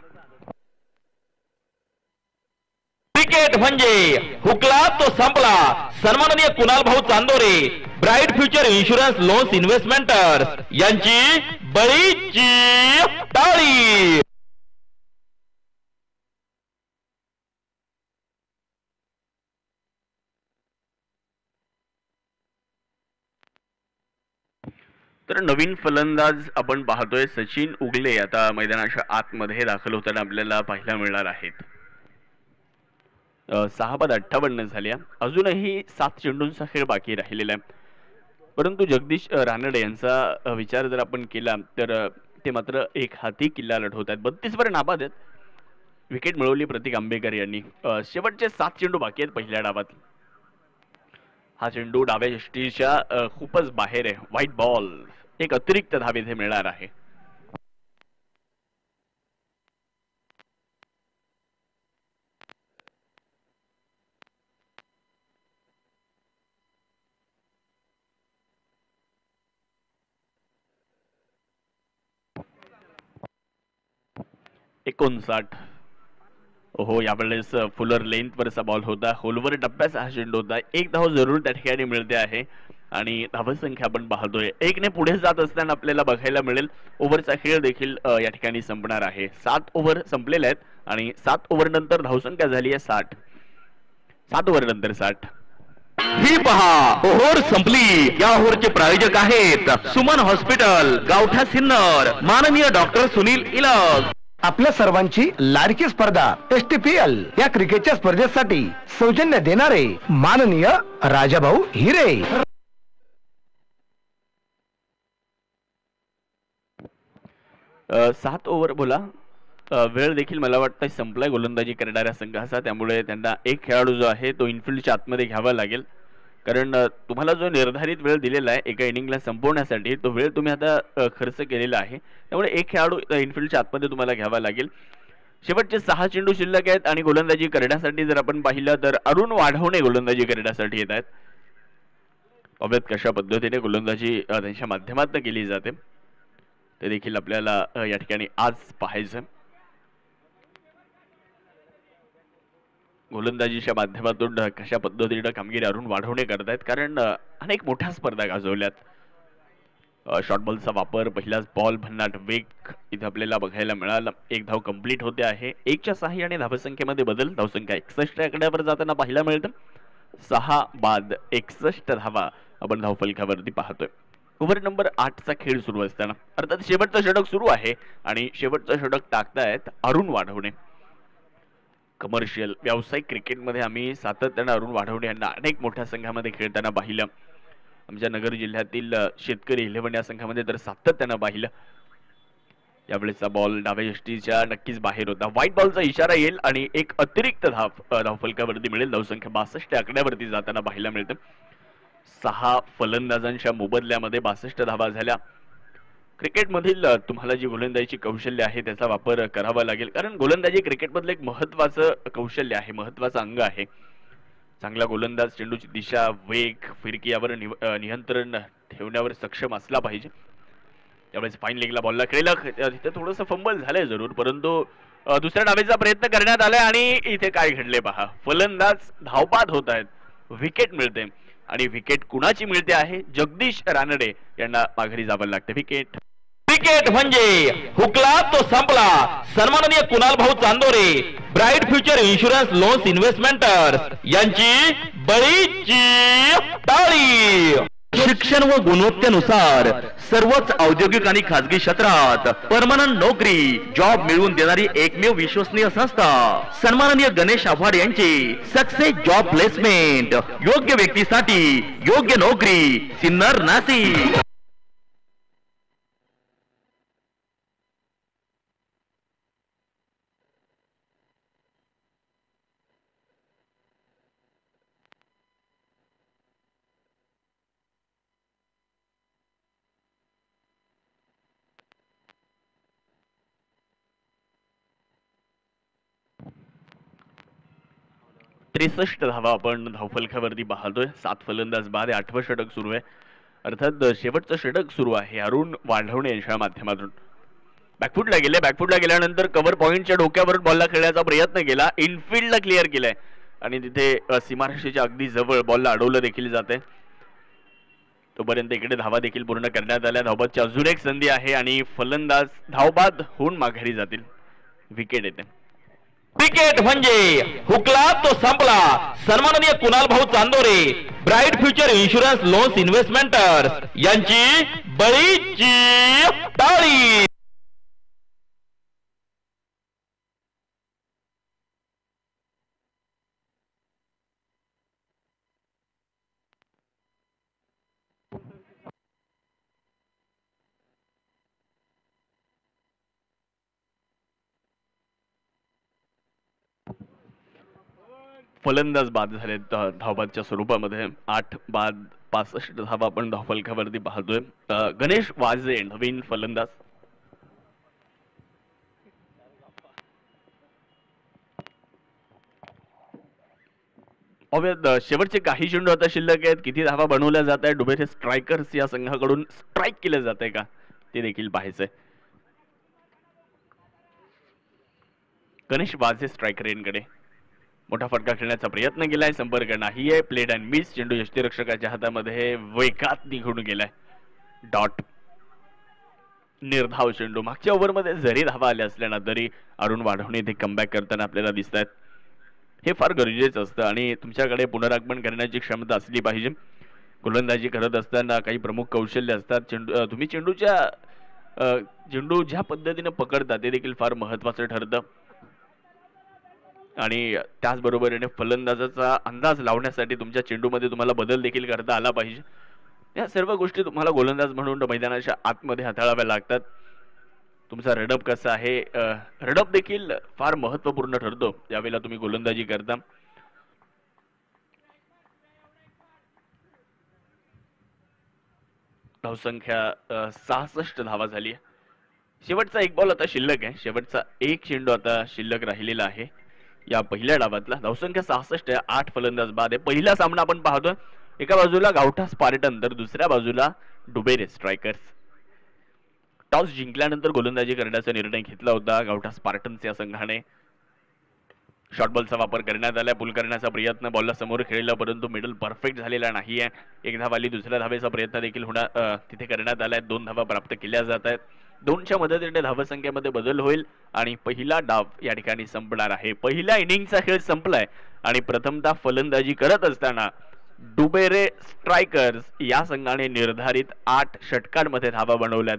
क्रिकेट म्हणजे हुकला तो संपला. सन्माननीय Kunal Bhau Chandore, bright future insurance loans investments यांची बळीची टाळी. तर नवीन फलंदाज आपण पाहतोय सचिन उगले आता मैदानाच्या आतमध्ये दाखल होताना आपल्याला पाहायला मिळणार आहेत. 6 बाद 58 झाल्या. अजूनही 7 चेंडूंचा खेळ बाकी राहिलेला आहे. परंतु जगदीश रानडे यांचा विचार जर आपण केला तर ते मात्र एक हाती किल्ला लढवत आहेत. 32 वर नाबाद आहेत. विकेट मिळवली प्रतीक आंबेकर यांनी. शेवटचे 7 चेंडू बाकी आहेत पहिल्या डावात. हा चेंडू डाव्या यष्टीच्या खूपच बाहेर आहे. व्हाईट बॉल, एक अतिरिक्त धाव इथे मिळणार आहे. हो, यावेळेस फुलर लेंथ वरचा बॉल होता. होलवर टप्प्याचा हा चेंडू होता. 1 धाव जरूर त्या ठिकाणी मिळते आहे आणि धावसंख्या आपण पाहतोय 1 ने पुढे जात असताना आपल्याला बघायला मिळेल. ओव्हरचा खेळ देखील या ठिकाणी संपणार आहे. 7 ओव्हर संपलेल्या आहेत आणि 7 ओव्हर नंतर धावसंख्या झाली आहे 60. 7 ओव्हर नंतर 60. ही पहा, ओव्हर संपली. या ओव्हरचे प्रायोजक आहेत सुमन हॉस्पिटल, गावठा सिन्नर, माननीय डॉक्टर सुनील इलग. आपल्या सर्वांची लाडकी स्पर्धा STPL या क्रिकेटच्या स्पर्धेसाठी सौजन्य देणारे माननीय राजाभाऊ हिरे. 7 ओव्हर बोला. वेळ देखील मला वाटतं संपलाय गोलंदाजी करणाऱ्या संघाचा. त्यामुळे त्यांना एक खेळाडू जो आहे तो इनफिल्डच्या आतमध्ये घ्यावा लागेल, कारण तुम्हाला जो निर्धारित वेळ दिलेला आहे एका इनिंगला संपवण्यासाठी तो वेळ तुम्ही आता खर्च केलेला आहे. त्यामुळे एक खेळाडू इनफिल्डच्या आतमध्ये तुम्हाला घ्यावा लागेल. शेवटचे 6 चेंडू शिल्लक आहेत आणि गोलंदाजी करण्यासाठी जर आपण पाहिलं तर अरुण वाढवणे गोलंदाजी करण्यासाठी येत आहेत. अव्यत कशा पद्धतीने गोलंदाजी त्यांच्या माध्यमातून केली जाते ते देखील आपल्याला या ठिकाणी आज पाहायचं. गोलंदाजीच्या माध्यमातून कशा पद्धतीने कामगिरी अरुण वाढवणे करतायत, कारण अनेक मोठ्या स्पर्धा गाजवल्यात. शॉर्ट बॉलचा वापर, पहिलाच बॉल, भन्नाट वेग इथे आपल्याला बघायला मिळाला. 1 धाव कंप्लीट होते आहे. 1च्या सहाय्याने धावसंख्येमध्ये बदल. धावसंख्या 61 आकड्यावर जाताना पाहायला मिळतं. 6 बाद 61 धावा आपण धावफलकावरती पाहतोय. ओव्हर नंबर 8चा खेळ सुरू असताना अर्थात शेवटचं षटक सुरू आहे आणि शेवटचं षटक टाकतायत अरुण वाढवणे. कमर्शियल व्यावसायिक क्रिकेटमध्ये आम्ही सातत्याने अरुण वाढवणे यांना अनेक मोठ्या संघामध्ये खेळताना पाहिलं. आमच्या नगर जिल्ह्यातील शेतकरी 11 या संघामध्ये तर सातत्यानं पाहिलं. यावेळेचा बॉल डाव्या यष्टीच्या नक्कीच बाहेर होता. व्हाईट बॉलचा इशारा येईल आणि एक अतिरिक्त धावफलकावरती मिळेल. धावसंख्या 62 आकड्यावरती जाताना पाहायला मिळतं. 6 फलंदाजांच्या मोबदल्यामध्ये 62 धावा झाल्या. क्रिकेटमधील तुम्हाला जी गोलंदाजीची कौशल्य आहे त्याचा वापर करावा लागेल, कारण गोलंदाजी क्रिकेटमधलं एक महत्वाचं कौशल्य आहे, महत्वाचं अंग आहे. चांगला गोलंदाज चेंडूची दिशा, वेग, फिरकी यावर नियंत्रण ठेवण्यावर सक्षम असला पाहिजे. त्यावेळेस फाईन लेगला बॉलला खेळला, तिथे थोडंसं फंबल झालंय जरूर, परंतु दुसऱ्या डावेचा प्रयत्न करण्यात आलाय आणि इथे काय घडले पहा. फलंदाज धावबाद होत आहेत, विकेट मिळते आणि विकेट कुणाची मिळते आहे? जगदीश रानडे यांना माघारी जावं लागते. विकेट क्रिकेट म्हणजे हुकला तो संपला. सन्माननीय Kunal Bhau Chandore, bright future insurance loans investments यांची बळीची टाळी. शिक्षण व गुणवत्तेनुसार सर्वच औद्योगिक आणि खाजगी क्षेत्रात परमनंट नोकरी जॉब मिळवून देणारी एकमेव विश्वसनीय संस्था सन्माननीय गणेश आव्हाड यांची सक्सेस जॉब प्लेसमेंट. योग्य व्यक्तीसाठी योग्य नोकरी. सिन्नर नाशिक. त्रेसष्ट धावा आपण धावफलकावरती पाहतोय. 7 फलंदाज बाद आहे. 8वं षटक सुरू आहे, अर्थात शेवटचं षटक सुरू आहे. अरुण वाढवणे यांच्या माध्यमातून बॅकफुटला गेले. बॅकफुटला गेल्यानंतर कव्हर पॉइंटच्या डोक्यावर बॉलला खेळण्याचा प्रयत्न केला, इनफिल्डला क्लिअर केलाय आणि तिथे सीमारेषेच्या अगदी जवळ बॉलला अडवलं देखील जाते. तोपर्यंत इकडे धावा देखील पूर्ण करण्यात आल्या. धावबादची अजून एक संधी आहे आणि फलंदाज धावबाद होऊन माघारी जातील. विकेट येते. क्रिकेट म्हणजे हुकला तो संपला. सन्माननीय Kunal Bhau Chandore, bright future insurance loans investments यांची बळीची टाळी. फलंदाज बाद झालेत धावबादच्या स्वरूपामध्ये. 8 बाद 65 धावा आपण धावफलकावरती पाहतोय. गणेश वाजे नवीन फलंदाज. शेवटचे काही चेंडू आता शिल्लक आहेत. किती धावा बनवल्या जात आहेत, डुबेरे स्ट्रायकर्स या संघाकडून स्ट्राईक केले जात आहे का ते देखील पाहायचंय. गणेश वाजे स्ट्रायकर रेनकडे मोठा फटका खेळण्याचा प्रयत्न केलाय, संपर्क नाहीये. Played and miss. चेंडू यष्टीरक्षकाच्या हातामध्ये वेगात निघून गेलाय. डॉट. निर्धाव चेंडू. मागच्या ओव्हरमध्ये जरी धावा आल्या असल्या तरी अरुण वाढवणे ते कमबॅक करताना आपल्याला दिसत आहेत. हे फार गरजेचं असतं आणि तुमच्याकडे पुनरागमन करण्याची क्षमता असली पाहिजे. गोलंदाजी करत असताना काही प्रमुख कौशल्य असतात. तुम्ही चेंडू ज्या पद्धतीने पकडता ते देखील फार महत्वाचं ठरतं आणि त्याचबरोबरीने फलंदाजाचा अंदाज लावण्यासाठी तुमच्या चेंडूमध्ये तुम्हाला बदल देखील करता आला पाहिजे. या सर्व गोष्टी तुम्हाला गोलंदाज म्हणून मैदानाच्या आतमध्ये हाताळाव्या लागतात. तुमचा रडप कसा आहे, रडप देखील फार महत्वपूर्ण ठरतो यावेळेला तुम्ही गोलंदाजी करता. धावसंख्या 66 धावा झाली. शेवटचा एक बॉल आता शिल्लक आहे. शेवटचा एक चेंडू आता शिल्लक राहिलेला आहे या पहिल्या डावातला. धावसंख्या 66 आहे. 8 फलंदाज बाद आहे. पहिला सामना आपण पाहतोय. एका बाजूला गावठा स्पार्टन तर दुसऱ्या बाजूला डुबेरे स्ट्रायकर्स. टॉस जिंकल्यानंतर गोलंदाजी करण्याचा निर्णय घेतला होता गावठा स्पार्टन्स या संघाने. शॉर्ट बॉलचा वापर करण्यात आला. पुल करण्याचा प्रयत्न, बॉलला समोर खेळला परंतु मिडल परफेक्ट झालेला नाहीये. एक धाव आली. दुसऱ्या धावेचा प्रयत्न देखील तिथे करण्यात आलाय. 2 धावा प्राप्त केल्या जात आहेत. 2च्या मदतीने धावसंख्येमध्ये बदल होईल आणि पहिला डाव या ठिकाणी संपणार आहे. पहिल्या इनिंगचा खेळ संपलाय आणि प्रथमतः फलंदाजी करत असताना डुबेरे स्ट्रायकर्स या संघाने निर्धारित 8 षटकांमध्ये धावा बनवल्यात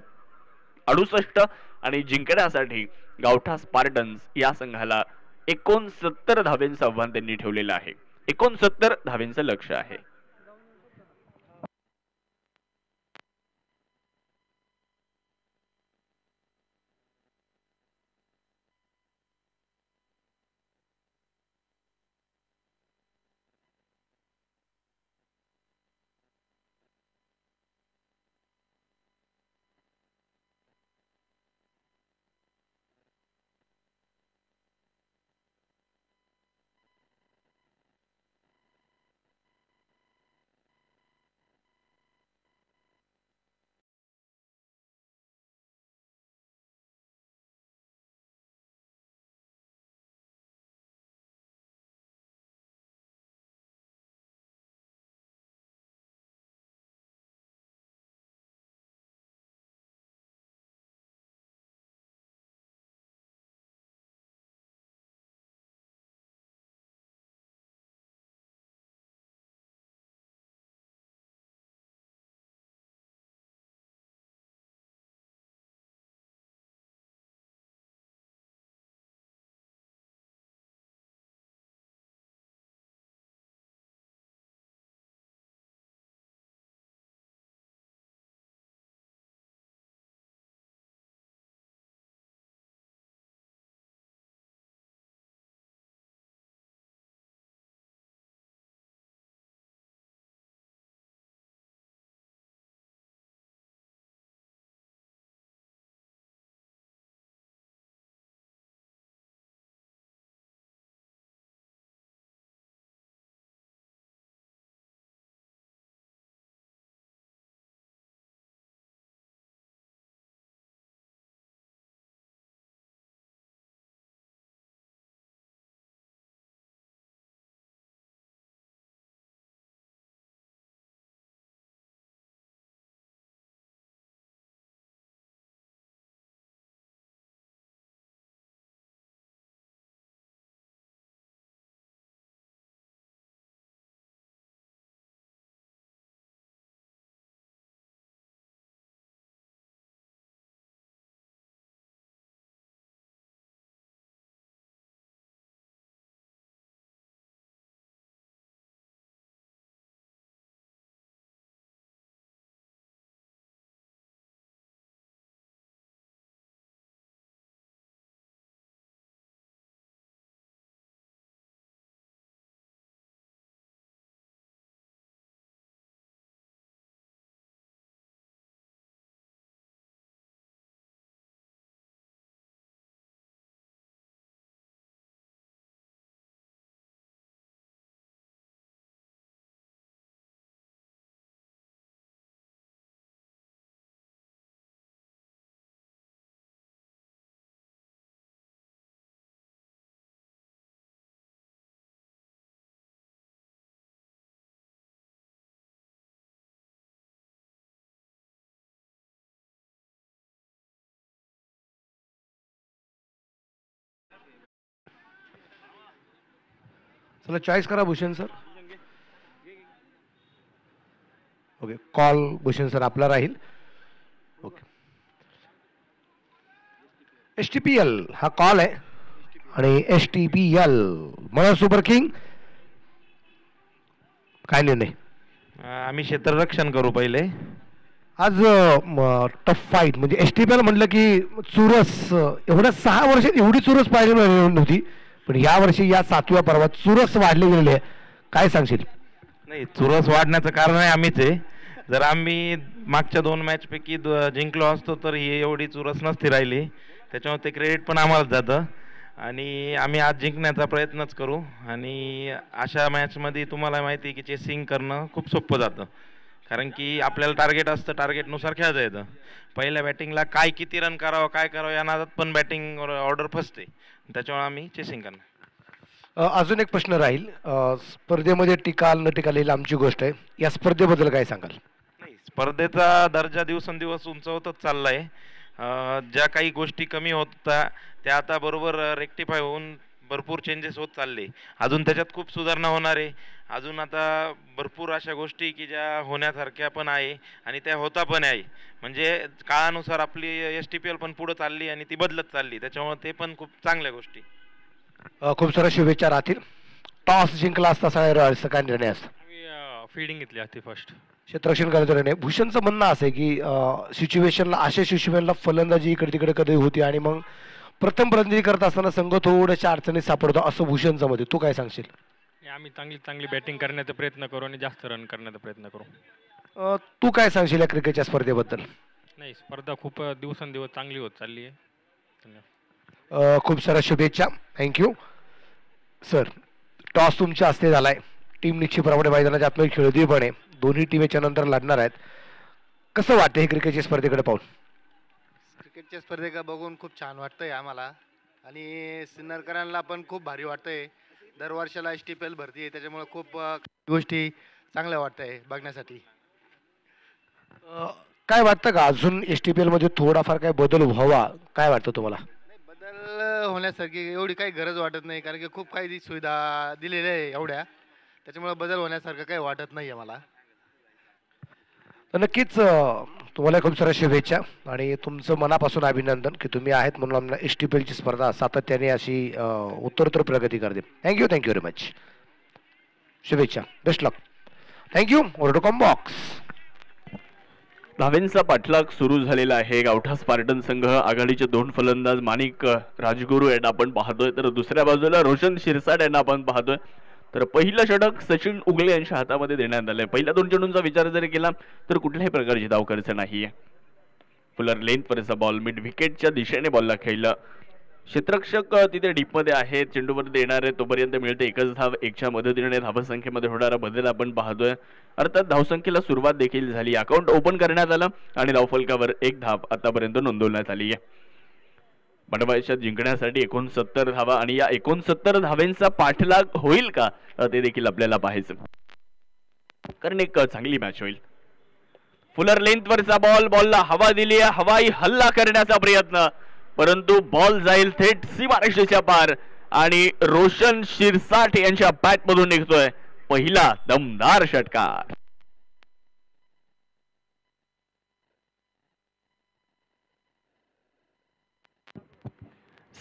68 आणि जिंकण्यासाठी गावठा स्पार्टन्स या संघाला 69 धावेंचं आव्हान त्यांनी ठेवलेलं आहे. 69 धावेंचं लक्ष आहे. चला चॉईस करा Bhushan sir. Okay, call Bhushan sir आपला राहील. ओके, STPL हा कॉल आहे आणि STPL मला सुपर किंग काय निर्णय. आम्ही क्षेत्ररक्षण करू पहिले. आज टफ फाईट म्हणजे STPL म्हटलं की चुरस एवढ्या 6 वर्षात एवढी चुरस पाहिली नव्हती, पण या वर्षी या 7व्या पर्वात चुरस वाढली गेलेली आहे. काय सांगशील. नाही, चुरस वाढण्याचं कारण आहे आम्हीच आहे. जर आम्ही मागच्या 2 मॅचपैकी जिंकलो असतो तर ही एवढी चुरस नसती राहिली. त्याच्यामुळे ते क्रेडिट पण आम्हालाच जातं आणि आम्ही आज जिंकण्याचा प्रयत्नच करू. आणि अशा मॅचमध्ये तुम्हाला माहिती आहे की चेसिंग करणं खूप सोपं जातं, कारण की आपल्याला टार्गेट असतं, टार्गेटनुसार खेळता येतं. पहिल्या बॅटिंगला काय किती रन करावं काय करावं या नादात पण बॅटिंग ऑर्डर फसते, त्याच्यामुळे आम्ही चेसिंग करणार. अजून एक प्रश्न राहील. स्पर्धेमध्ये टिकाल न टिकाल ही लांबची गोष्ट आहे. या स्पर्धेबद्दल काय सांगाल. नाही, स्पर्धेचा दर्जा दिवसेंदिवस उंचावतच चाललाय. ज्या काही गोष्टी कमी होत्या त्या आता बरोबर रेक्टिफाय होऊन भरपूर चेंजेस होत चालले. अजून त्याच्यात खूप सुधारणा होणार आहे. अजून आता भरपूर अशा गोष्टी की ज्या होण्यासारख्या पण आहे आणि त्या होता पण आहे. म्हणजे काळानुसार आपली STPL पण पुढे चालली आणि ती बदलत चालली, त्याच्यामुळे ते पण खूप चांगल्या गोष्टी. खूप साऱ्या शुभेच्छा राहतील. टॉस जिंकला असता काय निर्णय असता. फिल्डिंग घेतली असती फर्स्ट. क्षेत्ररक्षण करायचं निर्णय. भूषणचं म्हणणं असं आहे की सिच्युएशनला अशा सिच्युएशनला फलंदाजी इकडे तिकडे कधी होती आणि मग प्रथम फलंदाजी करत असताना संघ थोड्याशा अडचणीत सापडतो असं भूषणचं मध्ये. तू काय सांगशील. आम्ही चांगली बॅटिंग करण्याचा प्रयत्न करू आणि जास्त रन करण्याचा प्रयत्न करू. तू काय सांगशील या क्रिकेटच्या स्पर्धेबद्दल. नाही, स्पर्धा खूप दिवसेंदिवस चांगली होत चालली आहे. धन्यवाद. खूप साऱ्या शुभेच्छा. Thank you sir. टॉस तुमच्या हस्ते झालाय. टीम निश्चितप्रमाणे मैदानाच्या आतमध्ये खेळती पण आहे. दोन्ही टीम याच्या नंतर लढणार आहेत. कसं वाटतं हे क्रिकेटच्या स्पर्धेकडे पाहून. क्रिकेटच्या स्पर्धेकडे बघून खूप छान वाटतंय आम्हाला आणि सिन्नरकरांना पण खूप भारी वाटतंय. दरवर्षाला STPL भरती आहे, त्याच्यामुळे खूप गोष्टी चांगल्या वाटतंय बघण्यासाठी. काय वाटतं का अजून STPL मध्ये थोडाफार काय बदल व्हावा. काय वाटतं तुम्हाला. बदल होण्यासारखी एवढी काही गरज वाटत नाही, कारण की खूप काही सुविधा दिलेल्या आहे एवढ्या, त्याच्यामुळे बदल होण्यासारखं काही वाटत नाही आहे मला. नक्कीच तुम्हाला खूप साऱ्या शुभेच्छा आणि तुमचं मनापासून अभिनंदन की तुम्ही आहेत म्हणून आम्हाला STPL ची स्पर्धा सातत्याने अशी उत्तरोत्तर प्रगती करते. Thank you very much. शुभेच्छा. Best luck. Thank you. Order box. धावेंचा पाठलाग सुरू झालेला आहे. गावठा स्पार्टन संघ आघाडीचे 2 फलंदाज माणिक राजगुरू यांना आपण पाहतोय, तर दुसऱ्या बाजूला रोशन शिरसाट यांना आपण पाहतोय. तर पहिलं षटक सचिन उगले यांच्या हातामध्ये देण्यात आलंय. पहिल्या 2 चेंडूंचा विचार जर केला तर कुठल्याही प्रकारची धाव खर्च नाहीये. फुलर लेंथवरचा बॉल मिड विकेटच्या दिशेने बॉलला खेळला. क्षेत्ररक्षक तिथे डीपमध्ये आहे. चेंडूवर देणार आहे तोपर्यंत मिळते 1च धाव. 1च्या मदतीने धावसंख्येमध्ये होणारा बदल आपण पाहतोय. अर्थात धावसंख्येला सुरुवात देखील झाली. अकाउंट ओपन करण्यात आलं आणि धावफलकावर 1 धाव आतापर्यंत नोंदवण्यात आली आहे. बंडवायच्या जिंकण्यासाठी 69 धावा आणि या 69 धावेंचा पाठलाग होईल का ते देखील आपल्याला पाहायचं, कारण एक चांगली मॅच होईल. फुलर लेंथवरचा बॉलला हवा दिली आहे. हवाई हल्ला करण्याचा प्रयत्न, परंतु बॉल जाईल थेट सीमारेषेच्या पार आणि रोशन शिरसाट यांच्या बॅट मधून निघतोय पहिला दमदार षटकार.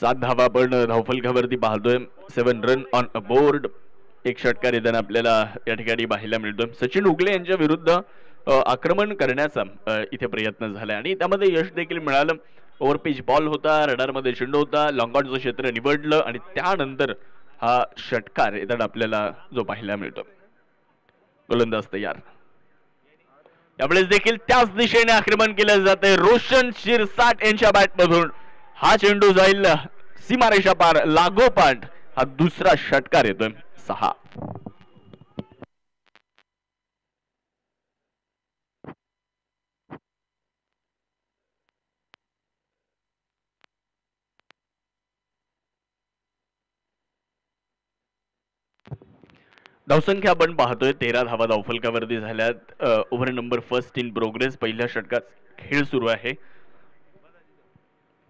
7 धावा आपण धावफलकावरती पाहतोय. 7 रन ऑन अ बोर्ड. 1 षटकार येताना आपल्याला या ठिकाणी पाहायला मिळतोय. सचिन उगले यांच्या विरुद्ध आक्रमण करण्याचा इथे प्रयत्न झाला आणि त्यामध्ये यश देखील मिळालं. ओव्हरपिच बॉल होता, रडारमध्ये चेंडू होता, लॉंगऑनचं क्षेत्र निवडलं आणि त्यानंतर हा षटकार येताना आपल्याला जो पाहायला मिळतो. गोलंदाज तयार. त्यावेळेस देखील त्याच दिशेने आक्रमण केलं जाते रोशन शिरसाट यांच्या बॅटमधून. हा चेंडू जाईल सीमारेषा पार लागोपाठ. हा दुसरा षटकार येतोय. 6. धावसंख्या आपण पाहतोय 13 धावा धावफलकावरती झाल्यात. Over number first in progress. पहिल्या षटकात खेळ सुरू आहे.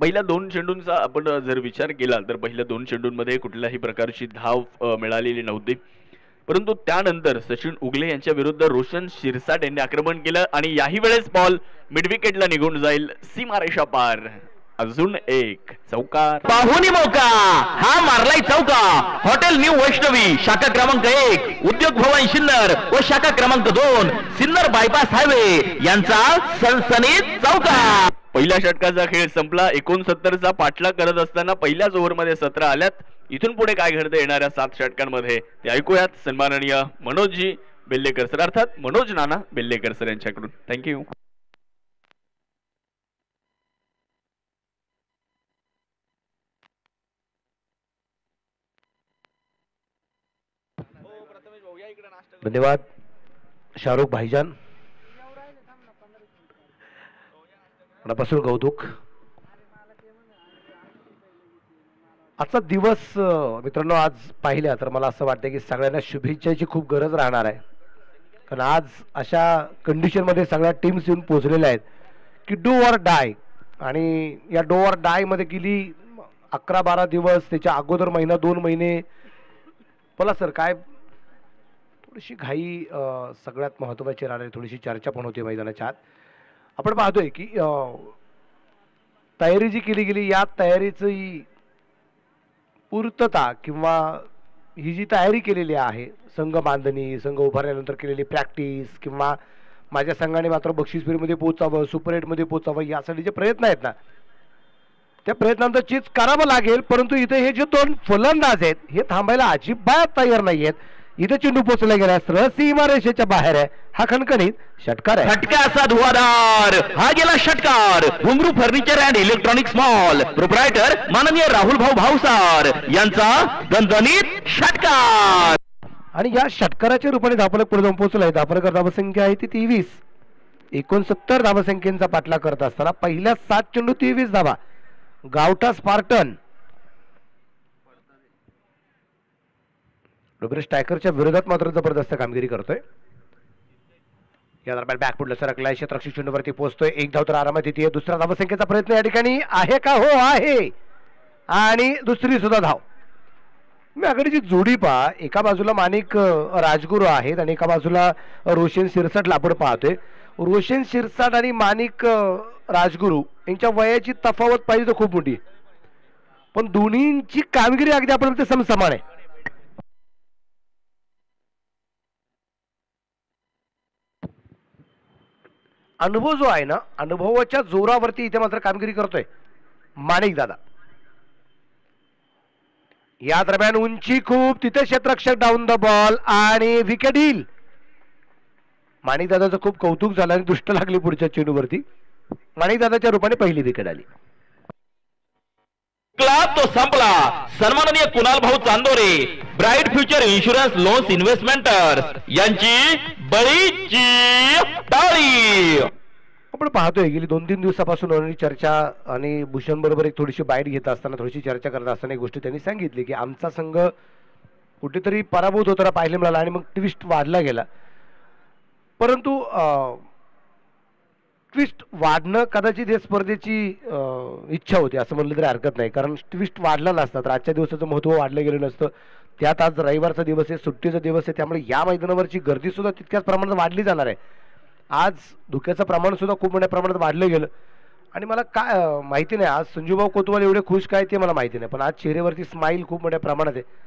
पहिल्या 2 चेंडूंचा आपण जर विचार केला तर पहिल्या 2 चेंडूंमध्ये कुठल्याही प्रकारची धाव मिळालेली नव्हती. परंतु त्यानंतर सचिन उगले यांच्या विरुद्ध रोशन शिरसाट यांनी आक्रमण केलं आणि याही वेळेस बॉल मिडविकेटला निघून जाईल सीमारेषा पार. अजून एक चौकार. पाहुणी मौका हा मारलाय चौका. हॉटेल न्यू वैष्णवी शाखा क्रमांक 1 उद्योग भवन सिन्नर व शाखा क्रमांक 2 सिन्नर बायपास हायवे यांचा सनसनीत चौका. पहिल्या षटकाचा खेळ संपला. 69चा पाठलाग करत असताना पहिल्याच ओव्हरमध्ये 17 आल्यात. इथून पुढे काय घडतं येणाऱ्या 7 षटकांमध्ये ते ऐकूयात सन्माननीय मनोजजी बेल्लेकर सर अर्थात मनोज नाना बेल्लेकर सर यांच्याकडून. थँक्यू. धन्यवाद शाहरुख भाईजान, मनापासून कौतुक. आजचा दिवस मित्रांनो आज पाहिल्या तर मला असं वाटतं की सगळ्यांना शुभेच्छाची खूप गरज राहणार आहे. कारण आज अशा कंडिशनमध्ये सगळ्या टीम्स येऊन पोहोचलेल्या आहेत की डू ऑर डाय. आणि या डू ऑर डाय मध्ये गेली 11-12 दिवस, त्याच्या अगोदर महिना 2 महिने. बोला सर काय थोडीशी घाई सगळ्यात महत्त्वाची राहणारी थोडीशी चर्चा पण होती मैदानाच्या आत. आपण पाहतोय की तयारी जी केली गेली या तयारीची पूर्तता किंवा ही जी तयारी केलेली आहे संघ बांधणी, संघ उभारल्यानंतर केलेली प्रॅक्टिस किंवा माझ्या संघाने मात्र बक्षीसपेढीमध्ये पोहोचावं, सुपर 8मध्ये पोहोचावं यासाठी जे प्रयत्न आहेत ना त्या प्रयत्नांचं चीज करावं लागेल. परंतु इथे हे जे 2 फलंदाज आहेत हे थांबायला अजिबात तयार नाही आहेत. इथे चेंडू पोचला गेला सरळ सीमारेषेच्या बाहेर आहे. हा खणखणीत षटकार आहे. षटका असा धुवाधार हा गेला षटकार. घुंगरू furniture and electronics mall proprietor माननीय राहुल भाऊ भावसार यांचा दणदणीत षटकार. आणि या षटकाराच्या रूपाने धावफलक पुढे जाऊन पोहोचलाय. धावफलक धावसंख्या आहे ती 23. 69 धावसंख्येचा पाठलाग करत असताना पहिल्या 7 चेंडू 23 धावा. गावठा स्पार्टन रुपेश टायकरच्या विरोधात मात्र जबरदस्त कामगिरी करतोय. या दरम्यान बॅकफुटला सरकलाय. क्षेत्ररक्षक चेंडूवरती पोहोचतोय. 1 धाव तर आरामात येते. दुसरा धावसंख्येचा प्रयत्न या ठिकाणी आहे का? हो आहे. आणि दुसरी सुद्धा धाव. मी आघाडीची जोडी पहा. एका बाजूला माणिक राजगुरू आहेत आणि एका बाजूला रोशन शिरसाट आपण पाहतोय. रोशन शिरसाट आणि माणिक राजगुरू यांच्या वयाची तफावत पाहिजे तर खूप मोठी, पण दोन्हींची कामगिरी अगदी आपण ते समसमान आहे. अनुभव जो आहे ना, अनुभवाच्या जोरावरती इथे मात्र कामगिरी करतोय माणिक दादा. या दरम्यान उंची खूप, तिथे क्षेत्ररक्षक डाऊन द बॉल आणि विकेट येईल. माणिक दादाचं खूप कौतुक झालं आणि दृष्ट लागली पुढच्या चेंडूवरती. माणिक दादाच्या रूपाने पहिली विकेट आली. तो संपला. सन्माननीय Kunal Bhau Chandore bright future insurance loans investments यांची बळीची टाळी. आपण पाहतोय गेली 2-3 दिवसापासून होणारी चर्चा आणि भूषण बरोबर एक थोडीशी बाईट घेत असताना, थोडीशी चर्चा करत असताना एक गोष्ट त्यांनी सांगितली की आमचा संघ कुठेतरी पराभूत होताना पाहायला मिळाला आणि मग ट्विस्ट वाढला गेला. परंतु ट्विस्ट वाढणं कदाचित हे स्पर्धेची इच्छा होती असं म्हणलं तरी हरकत नाही, कारण ट्विस्ट वाढला नसता तर आजच्या दिवसाचं महत्त्व वाढलं गेलं नसतं. त्यात आज रविवारचा दिवस आहे, सुट्टीचा दिवस आहे, त्यामुळे या मैदानावरची गर्दी सुद्धा तितक्याच प्रमाणात वाढली जाणार आहे. आज धुक्याचं प्रमाण सुद्धा खूप मोठ्या प्रमाणात वाढलं गेलं. आणि मला काय माहिती नाही आज संजूभाऊ कोतवाल एवढे खुश काय ते मला माहिती नाही, पण आज चेहऱ्यावरती स्माईल खूप मोठ्या प्रमाणात आहे.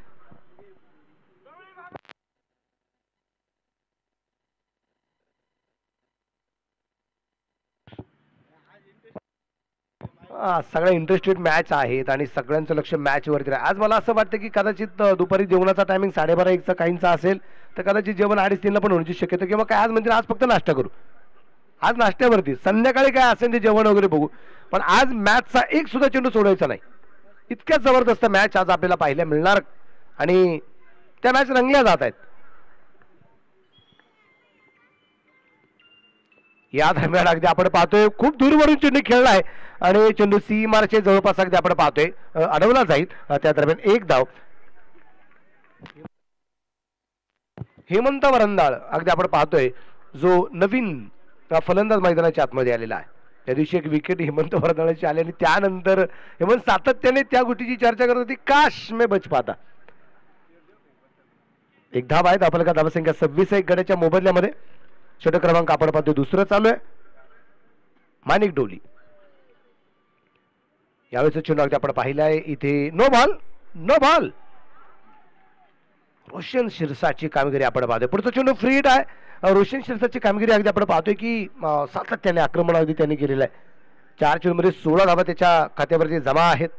सगळ्या इंटरेस्टेड मॅच आहेत आणि सगळ्यांचं लक्ष मॅच वरती आहे. आज मला असं वाटतं की कदाचित दुपारी जेवणाचा टायमिंग 12:30-1चा काहींचा असेल तर कदाचित जेवण 2:30-3ला पण होण्याची शक्यता, किंवा काय आज म्हणजे आज फक्त नाश्ता करू, आज नाश्त्यावरती, संध्याकाळी काय असेल ते जेवण वगैरे बघू, पण आज मॅचचा एक सुद्धा चेंडू सोडायचा नाही. इतक्या जबरदस्त मॅच आज आपल्याला पाहायला मिळणार आणि त्या मॅच रंगल्या जात आहेत. या दरम्यान अगदी आपण पाहतोय खूप दूरवरून चेंडू खेळलाय आणि चेंडू सीमारचे जवळपास अगदी आपण पाहतोय अडवला जाईल. त्या दरम्यान एक धाव हेमंत वरंदाळ अगदी आपण पाहतोय जो नवीन फलंदाज मैदानाच्या आतमध्ये आलेला आहे. त्या दिवशी एक विकेट हेमंत वर्धळाची आली आणि त्यानंतर हेमंत सातत्याने त्या गोष्टीची चर्चा करत होती, काश मे बच पाता. एक धाव आहेत आपल्याला, धावसंख्या 26 आहे गड्याच्या मोबदल्यामध्ये. षटक क्रमांक आपण पाहतोय दुसरं चालू आहे. माणिक डोली यावेळेस चेंडू अगदी आपण पाहिलं आहे इथे. No ball, no ball. Roshan शिरसाची कामगिरी आपण पाहतोय. पुढचा चेंडू फ्री हिट आहे. रोशन शिरसाची कामगिरी अगदी आपण पाहतोय की सातत्याने आक्रमण अगदी त्यांनी केलेलं आहे. 4 चेंडूमध्ये 16 धावा त्याच्या खात्यावरती जमा आहेत.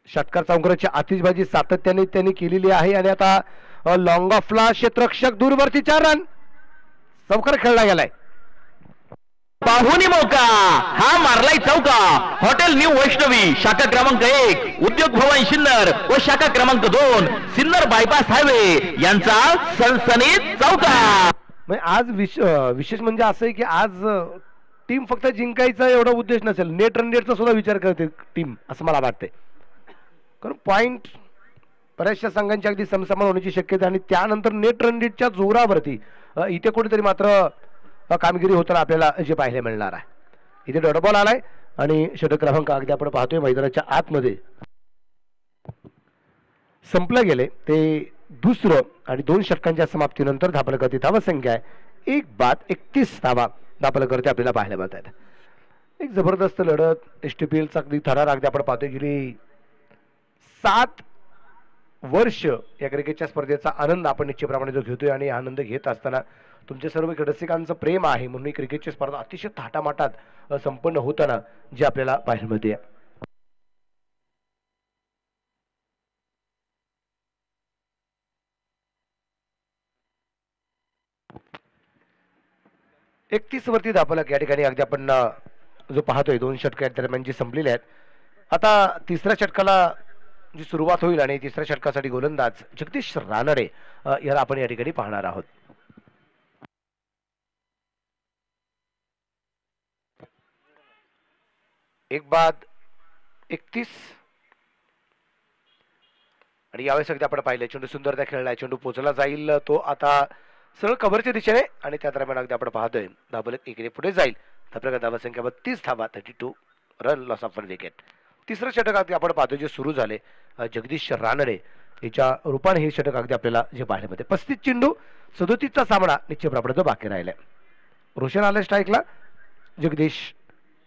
षटकार चौकाराची आतिषबाजी सातत्याने त्यांनी केलेली आहे आणि आता लॉंग ऑफला क्षेत्ररक्षक दूरवरती 4 रन. चौकार खेळला गेलाय. पाहुणी मौका हा मारलाय चौका. हॉटेल न्यू वैष्णवी शाखा क्रमांक 1 उद्योग भवन सिन्नर व शाखा क्रमांक 2 सिन्नर बायपास हायवे यांचा सनसनीत चौका. आज विशेष म्हणजे असं आहे की आज टीम फक्त जिंकायचा एवढा उद्देश नसेल, नेट रन रेटचा सुद्धा विचार करते टीम असं मला वाटतंय. कारण पॉइंट बऱ्याचशा संघांची अगदी समसमान होण्याची शक्यता आणि त्यानंतर नेट रन रेटच्या जोरावरती इथे कुठेतरी मात्र कामगिरी होताना आपल्याला जे पाहायला मिळणार आहे. इथे डॉट बॉल आलाय आणि षटक क्रमांक अगदी आपण पाहतोय मैदानाच्या आतमध्ये संपलं गेले ते दुसरं आणि 2 षटकांच्या समाप्तीनंतर धापलकरती धावसंख्या आहे 1 बाद 31 धावा धापलकरती आपल्याला पाहायला मिळत आहेत. एक जबरदस्त लढत एसटीपीएलचा अगदी थरार अगदी आपण पाहतोय. गेली 7 वर्ष या क्रिकेटच्या स्पर्धेचा आनंद आपण निश्चितप्रमाणे जो घेतोय आणि आनंद घेत असताना तुमच्या सर्व रसिकांचं प्रेम आहे म्हणून ही क्रिकेटची स्पर्धा अतिशय थाटामाटात संपन्न होताना जे आपल्याला पाहायला मिळते. एकतीस वरती धापलक या ठिकाणी अगदी आपण जो पाहतोय 2 षटक दरम्यान जी संपलेले आहेत. आता तिसऱ्या षटकाला जी सुरुवात होईल आणि तिसऱ्या षटकासाठी गोलंदाज जगदीश रानडे याला आपण या ठिकाणी पाहणार आहोत. एक बाद 31 आणि यावेळेस अगदी आपण पाहिलं चेंडू सुंदर खेळलाय. चेंडू पोचला जाईल तो आता सरळ कव्हरच्या दिशेने आणि त्या दरम्यान अगदी आपण पाहतोय धाबलक एकीने पुढे जाईल. आपल्याला धावसंख्या 32 धावा 32 रन लॉस ऑफ 1 विकेट. तिसरं षटक अगदी आपण पाहतोय जे सुरू झाले जगदीश रानडे याच्या रूपाने हे षटक अगदी आपल्याला जे पाहायला मिळते. 35 चेंडू 37चा सामना निश्चितप्रमाणे जो बाकी राहिलाय. रोशन आले स्ट्राईकला.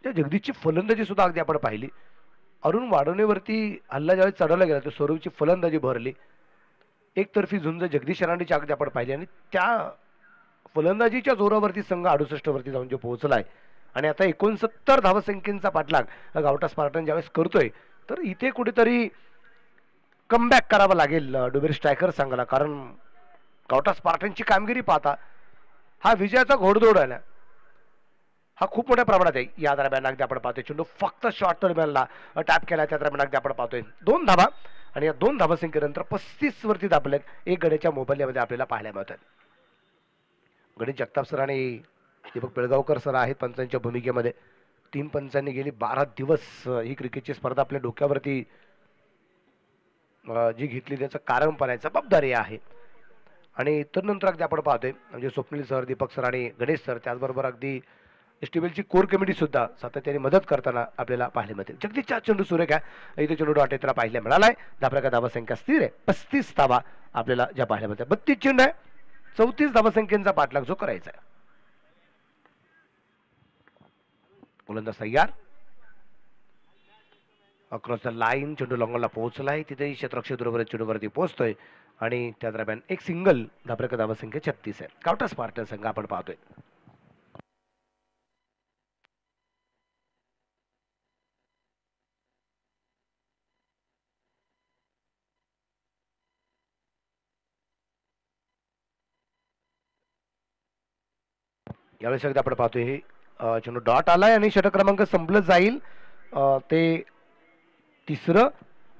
जगदीशची फलंदाजी सुद्धा अगदी आपण पाहिली. अरुण वाढवणेवरती हल्ला ज्यावेळी चढवला गेला तर स्वरूपची फलंदाजी भरली. एकतर्फी झुंज जगदीश रानडेची अगदी आपण पाहिली आणि त्या फलंदाजीच्या जोरावरती संघ 68 वरती जाऊन जो पोहोचलाय आणि आता 69 धावसंख्येचा पाठलाग गावठा स्पार्टन ज्यावेळेस करतोय तर इथे कुठेतरी कमबॅक करावा लागेल डुबेर स्ट्रायकर संघाला. कारण गावठा स्पार्टनची कामगिरी पाहता हा विजयाचा घोडदौड आहे ना हा खूप मोठ्या प्रमाणात आहे. या दरम्यान अगदी आपण पाहतोय चेंडू फक्त शॉर्ट टर्मिनलला टॅप केला. त्या दरम्यान अगदी आपण पाहतोय 2 धावा आणि या 2 धावसंख्येनंतर 35 वरती दाबले एक गड्याच्या मोबाईलमध्ये आपल्याला पाहायला मिळतात. गणेश जगताप सर आणि दीपक पिळगावकर सर आहेत पंचांच्या भूमिकेमध्ये. 3 पंचांनी गेली 12 दिवस ही क्रिकेटची स्पर्धा आपल्या डोक्यावरती जी घेतली त्याचं कारण पण आहे जबाबदारी आहे. आणि तर नंतर अगदी आपण पाहतोय म्हणजे स्वप्नील सर दीपक सर आणि गणेश सर त्याचबरोबर अगदी एसटीबीएलची कोर कमिटी सुद्धा सातत्याने मदत करताना आपल्याला पाहायला मिळते. जगदीशचा चेंडू सुरेख आहे. इथे चेंडू डॉट त्याला पाहायला मिळालाय. धापलका धावसंख्या स्थिर आहे 35 धावा आपल्याला ज्या पाहायला मिळतात. 32 चेंडू आहे 34 धावसंख्येचा पाठलाग जो करायचा आहे. गोलंदाज तयार अक्रॉस द लाईन. चेंडू लॉंगॉनला पोहोचलाय. तिथेही क्षेत्ररक्षक बरोबर चेंडूवरती पोहोचतोय आणि त्या दरम्यान एक सिंगल. धापलका धावसंख्या 36 आहे. गावठा स्पार्टन संघ आपण पाहतोय. यावेळेस अगदी आपण पाहतोय हे चेंडू डॉट आलाय आणि षटक क्रमांक संपलं जाईल ते तिसरं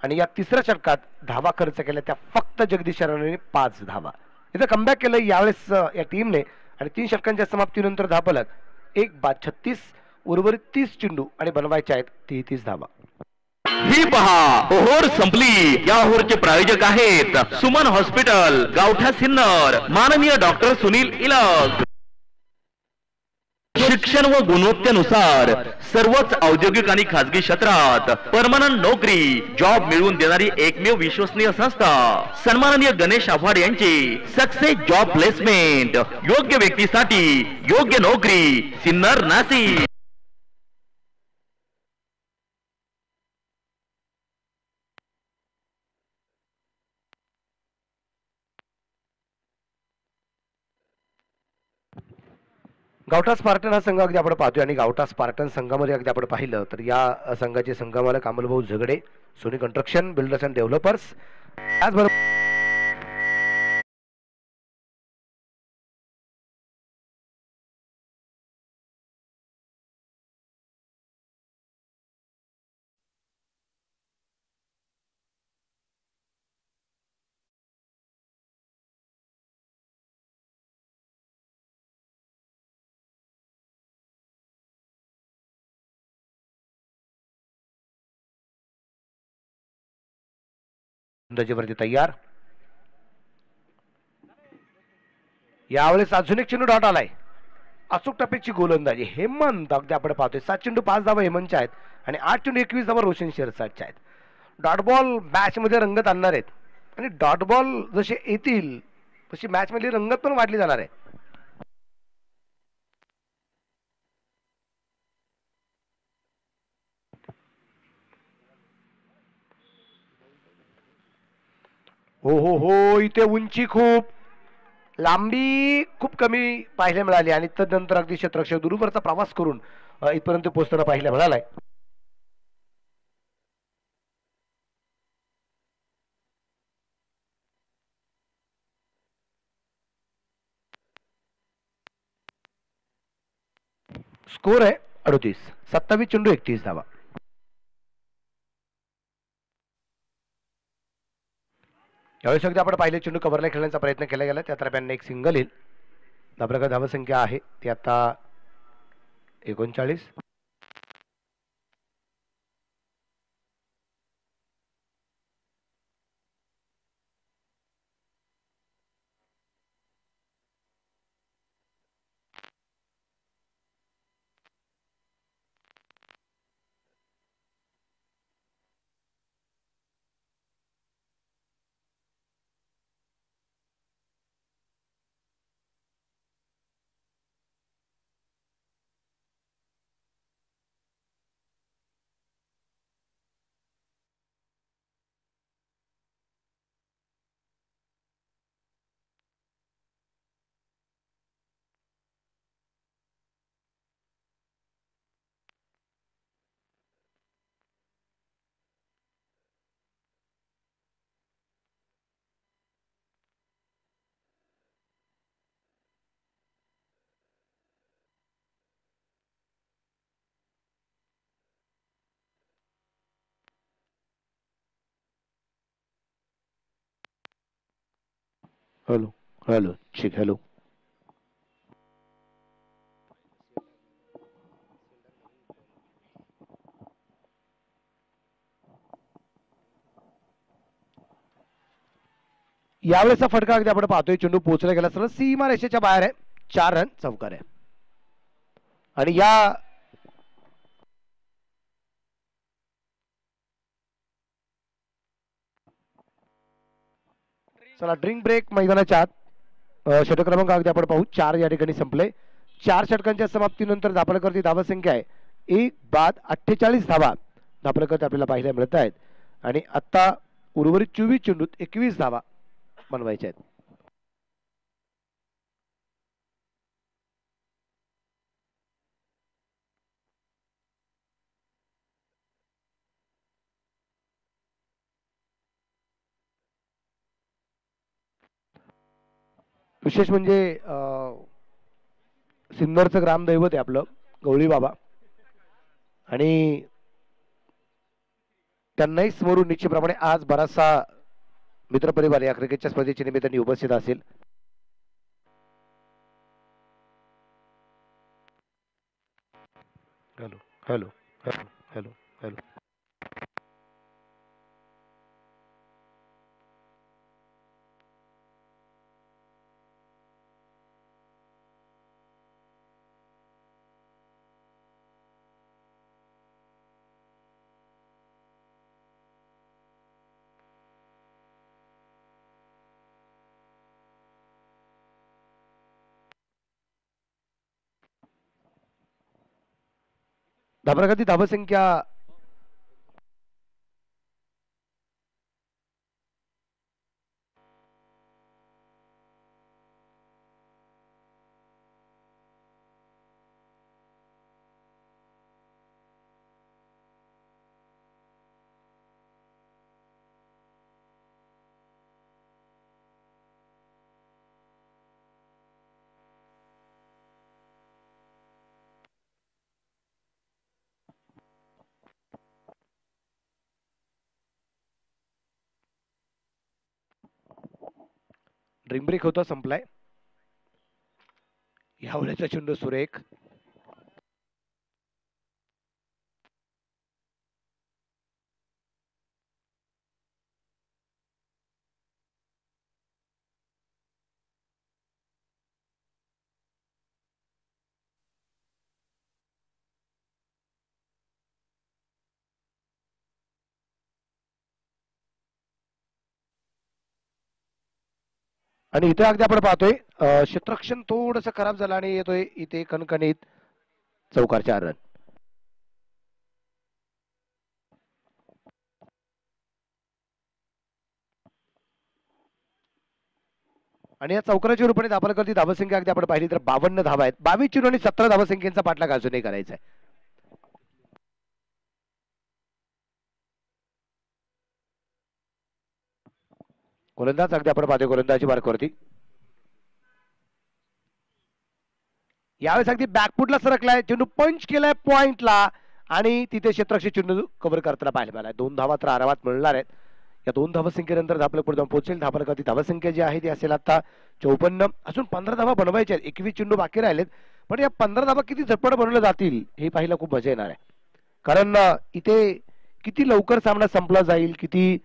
आणि या तिसऱ्या षटकात धावा खर्च केल्या त्या फक्त जगदीश रानडेने 5 धावा. इथं कमबॅक केलं यावेळेस या टीमने आणि 3 षटकांच्या समाप्तीनंतर धापलक 1 बाद 36 उर्वरित 30 चेंडू आणि बनवायचे आहेत 33 धावा. ही पहा ओहोर संपली. या ओहोरचे प्रायोजक आहेत सुमन हॉस्पिटल, गावठा सिन्नर, माननीय डॉक्टर सुनील इलग. शिक्षण व गुणवत्तेनुसार सर्वच औद्योगिक आणि खाजगी क्षेत्रात परमनंट नोकरी जॉब मिळवून देणारी एकमेव विश्वसनीय संस्था सन्माननीय गणेश आव्हाड यांची सक्सेस जॉब प्लेसमेंट. योग्य व्यक्तीसाठी योग्य नोकरी. सिन्नर नाशिक. गावठा स्पार्टन हा संघ अगदी आपण पाहतोय आणि गावठा स्पार्टन संघामध्ये अगदी आपण पाहिलं तर या संघाचे संघमालक Amalbhau Zagade, Soni construction builders and developers. त्याचबरोबर वरती तयार. यावेळेस अजून एक चेंडू डॉट आलाय. अचूक टप्प्याची गोलंदाजी हेमंत अगदी आपण पाहतोय. 7 चेंडू 5 धावा हेमंतच्या आहेत आणि 8 चेंडू 21 धावा रोशन शिरसाटच्या आहेत. डॉट बॉल मॅच मध्ये रंगत आणणार आहेत आणि डॉट बॉल जसे येतील तशी मॅच मधली रंगत पण वाढली जाणार आहे. हो हो हो, इथे उंची खूप, लांबी खूप कमी पाहायला मिळाली आणि तदनंतर अगदी क्षेत्ररक्षक दुरूवरचा प्रवास करून इथपर्यंत पोहोचताना पाहायला मिळालाय. स्कोर आहे 38. 27 चेंडू 31 धावा. यावेळेस अगदी आपण पाहिले चेंडू कव्हरला खेळण्याचा प्रयत्न केला गेला. त्या दरम्यान एक सिंगल येईल. धाबरका धावसंख्या आहे ती आता 39. हॅलो हॅलो ठीक. हॅलो यावेळेचा फटका अगदी आपण पाहतोय. चेंडू पोहोचला गेला सरळ सीमा रेषेच्या बाहेर आहे. 4 रन चौकार आहे आणि या चला ड्रिंक ब्रेक मैदानाच्या आत षटक क्रमांक अगदी आपण पाहू. 4 या ठिकाणी संपले. 4 षटकांच्या समाप्तीनंतर धापलकरती धावसंख्या आहे 1 बाद 48 धावा धापलकरती आपल्याला पाहायला मिळत आहेत आणि आता उर्वरित 24 चेंडूत 21 धावा बनवायच्या आहेत. विशेष म्हणजे सिन्नरचं ग्रामदैवत आहे आपलं गवळी बाबा आणि त्यांनाही स्मरून निश्चितप्रमाणे आज बराचसा मित्रपरिवार या क्रिकेटच्या स्पर्धेच्या निमित्ताने उपस्थित असेल. Hello hello hello hello hello धाबरगती धावसंख्या ड्रीम ब्रेक होता संपलाय. यावेळेचा चेंडू सुरेख. आणि इथे अगदी आपण पाहतोय क्षेत्ररक्षण थोडस खराब झालं आणि येतोय इथे कणकणीत चौकार 4 रन. आणि या चौकाराच्या रूपाने धाबरकरती धावसंख्या अगदी आपण पाहिली तर 52 धावा आहेत. 22 चेंडू आणि 17 धावसंख्येचा पाठलाग अजूनही करायचा आहे. गोलंदाज अगदी आपण पाहतोय गोलंदाजी मार्कवरती. यावेळेस अगदी बॅकफुटला सरकलाय, चेंडू पंच केलाय पॉइंटला आणि तिथे क्षेत्ररक्षक चेंडू कव्हर करताना पाहायला मिळालाय. 2 धावा तर आरामात मिळणार आहेत. या 2 धावसंख्येनंतर आपलं पुढे जाऊन पोहोचेल. धाबरकरती धावसंख्या जी आहे ती असेल आता 54. अजून 15 धावा बनवायच्या आहेत. 21 चेंडू बाकी राहिलेत. पण या 15 धावा किती झटपट बनवल्या जातील हे पाहायला खूप मजा येणार आहे. कारण इथे किती लवकर सामना संपला जाईल, किती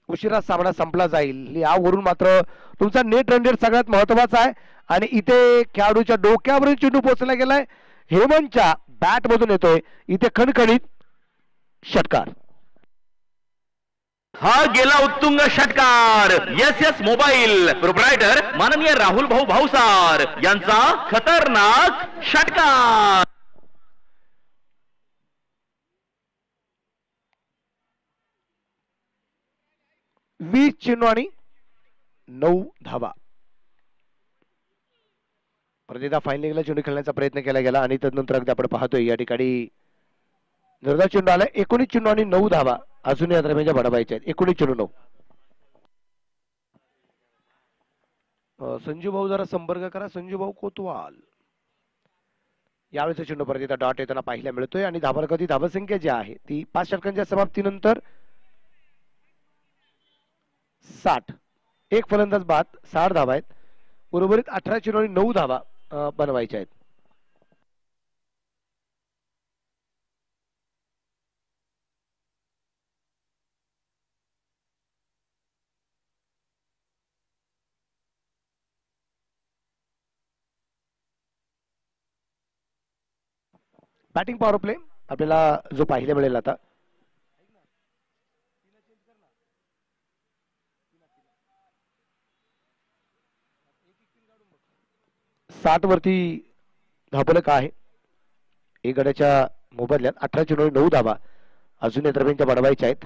उशिरा सामना संपला जाईल यावरून मात्र तुमचा नेट रन रेट सगळ्यात महत्वाचा आहे. आणि इथे खेळाडूच्या डोक्यावरून चेंडू पोहोचला गेलाय. हेमंतच्या बॅट मधून येतोय इथे खणखणीत षटकार. हा गेला उत्तुंग षटकार. एस मोबाईल प्रोप्रायटर माननीय राहुल भाऊ भाऊसार यांचा खतरनाक षटकार. 20 चेंडू आणि 9 धावा. प्रतिदा फायनल चेंडू खेळण्याचा प्रयत्न केला गेला आणि त्यानंतर अगदी आपण पाहतोय या ठिकाणी निर्धार चेंडू आला. 19 चेंडू आणि 9 धावा अजून या दरम्यानच्या बडवायच्या आहेत. 19 चेंडू 9. संजू भाऊ जरा संपर्क करा. संजू भाऊ कोतवाल. यावेळेचा चेंडू परत डॉट येताना पाहायला मिळतोय आणि धाबरकरती धावसंख्या जी आहे ती 5 षटकांच्या समाप्तीनंतर 60. एक फलंदाज बाद, 60 धावा आहेत. उर्वरित 18 चेंडू आणि 9 धावा बनवायच्या आहेत. बॅटिंग पॉवर प्ले आपल्याला जो पाहायला मिळेल आता 60 वरती धावफलक आहे. एक गड्याच्या मोबदल्यात 18 चेंडू 9 धावा अजून या दरम्यानच्या बनवायच्या आहेत.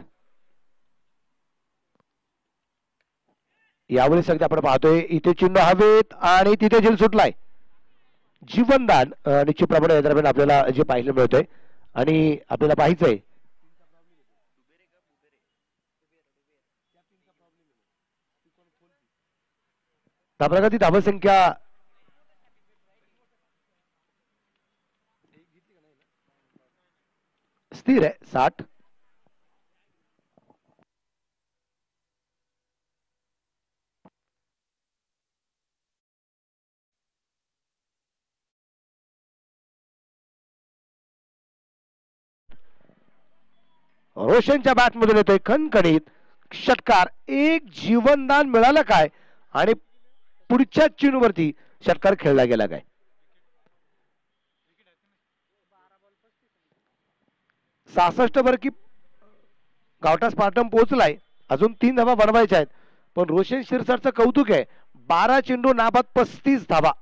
यावेळेस अगदी आपण पाहतोय इथे चेंडू हवेत आणि तिथे झेल सुटलाय. जीवनदान निश्चितप्रमाणे या दरम्यान आपल्याला जे पाहायला मिळतंय आणि आपल्याला पाहायचंय धाबरकरती धावसंख्या स्थिर आहे 60. रोशनच्या बॅट मधून येतोय खणखणीत षटकार. एक जीवनदान मिळालं काय आणि पुढच्या चेंडूवरती षटकार खेळला गेला काय. 66 वर की गावठा स्पार्टम पोहोचलाय. अजून 3 धावा बनवायच्या आहेत. पण रोशन शिरसाटचं कौतुक आहे. 12 चेंडू नाबाद 35 धावा.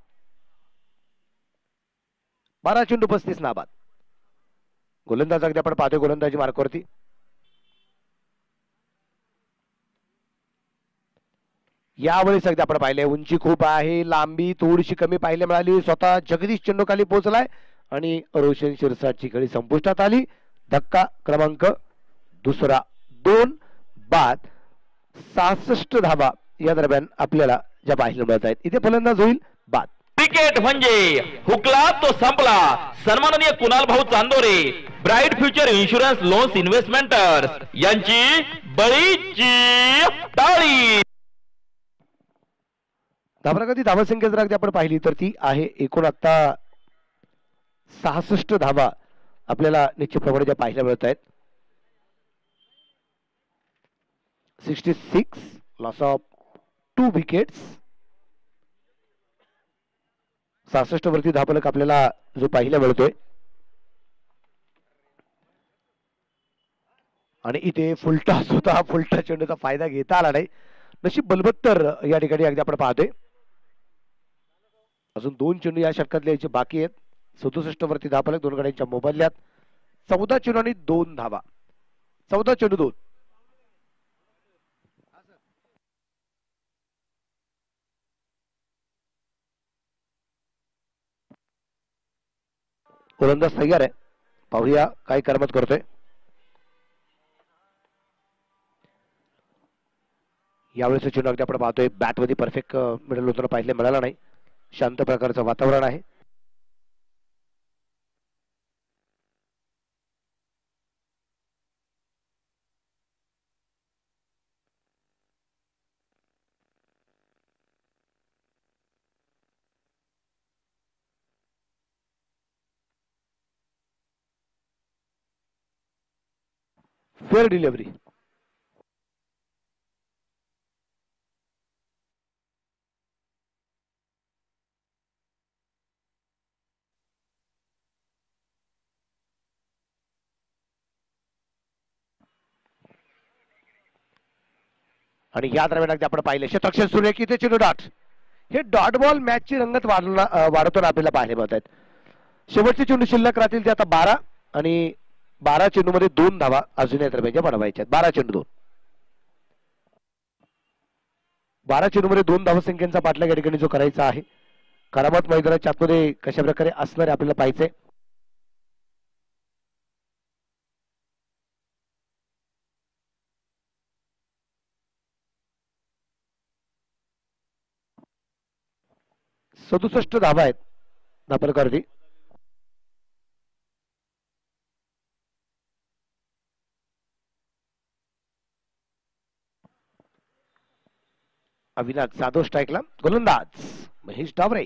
12 चेंडू 35 नाबाद. गोलंदाज अगदी आपण पाहतोय गोलंदाजी मार्कवरती. यावेळेस अगदी आपण पाहिले उंची खूप आहे, लांबी थोडीशी कमी पाहायला मिळाली. स्वतः जगदीश चेंडू खाली पोहोचलाय आणि रोशन शिरसाटची खेळी संपुष्टात आली. धक्का क्रमांक दुसरा 2 बाद. 66 धावा या दरम्यान आपल्याला ज्या पाहायला मिळत आहेत. इथे फलंदाज होईल बाद. क्रिकेट म्हणजे हुकला तो संपला. सन्माननीय Kunal Bhau Chandore, bright future insurance loans investments यांची बळीची टाळी. धावरागती धावसंख्या जर अगदी आपण पाहिली तर ती आहे एकूण आता 66 धावा आपल्याला निश्चितप्रमाणे ज्या पाहायला मिळत आहेत. 66 लॉस ऑफ 2 विकेट्स. 66 वरती धावफलक आपल्याला जो पाहायला मिळतोय आणि इथे फुलटॉस होता. फुलटा चेंडूचा फायदा घेता आला नाही. नशीब बलबत्तर या ठिकाणी अगदी आपण पाहतोय. अजून 2 चेंडू या षटकातले यायचे बाकी आहेत. 67 वरती धावफलक 2 गड्यांच्या मोबदल्यात. 14 चेंडू आणि 2 धावा. 14 चेंडू 2. गोलंदाज तयार आहे. पाहूया काय करमत करतोय. यावेळेस चेंडू अगदी आपण पाहतोय बॅट मध्ये परफेक्ट मिडल होताना पाहिलं मिळाला नाही. शांत प्रकारचं वातावरण आहे. Fair delivery. आणि या दरम्यान अगदी आपण पाहिले क्षेत्ररक्षण सुरू आहे की ते चेंडू डॉट. हे डॉट बॉल मॅचची रंगत वाढवताना आपल्याला पाहायला मिळत आहेत. शेवटचे चेंडू शिल्लक राहतील ते आता 12 आणि 12 चेंडू मध्ये 2 धावा अजून या दरम्यानच्या बनवायच्या आहेत. 12 चेंडू 2. 12 चेंडू मध्ये 2 धावसंख्येचा पाठलाग या ठिकाणी जो करायचा आहे. करामत मैदानाच्या आतमध्ये कशा प्रकारे असणारे आपल्याला पाहायचंय. सदुसष्ट धावा आहेत धापलकरती. अविनाश जाधव स्ट्राईकला. गोलंदाज महेश डावरे.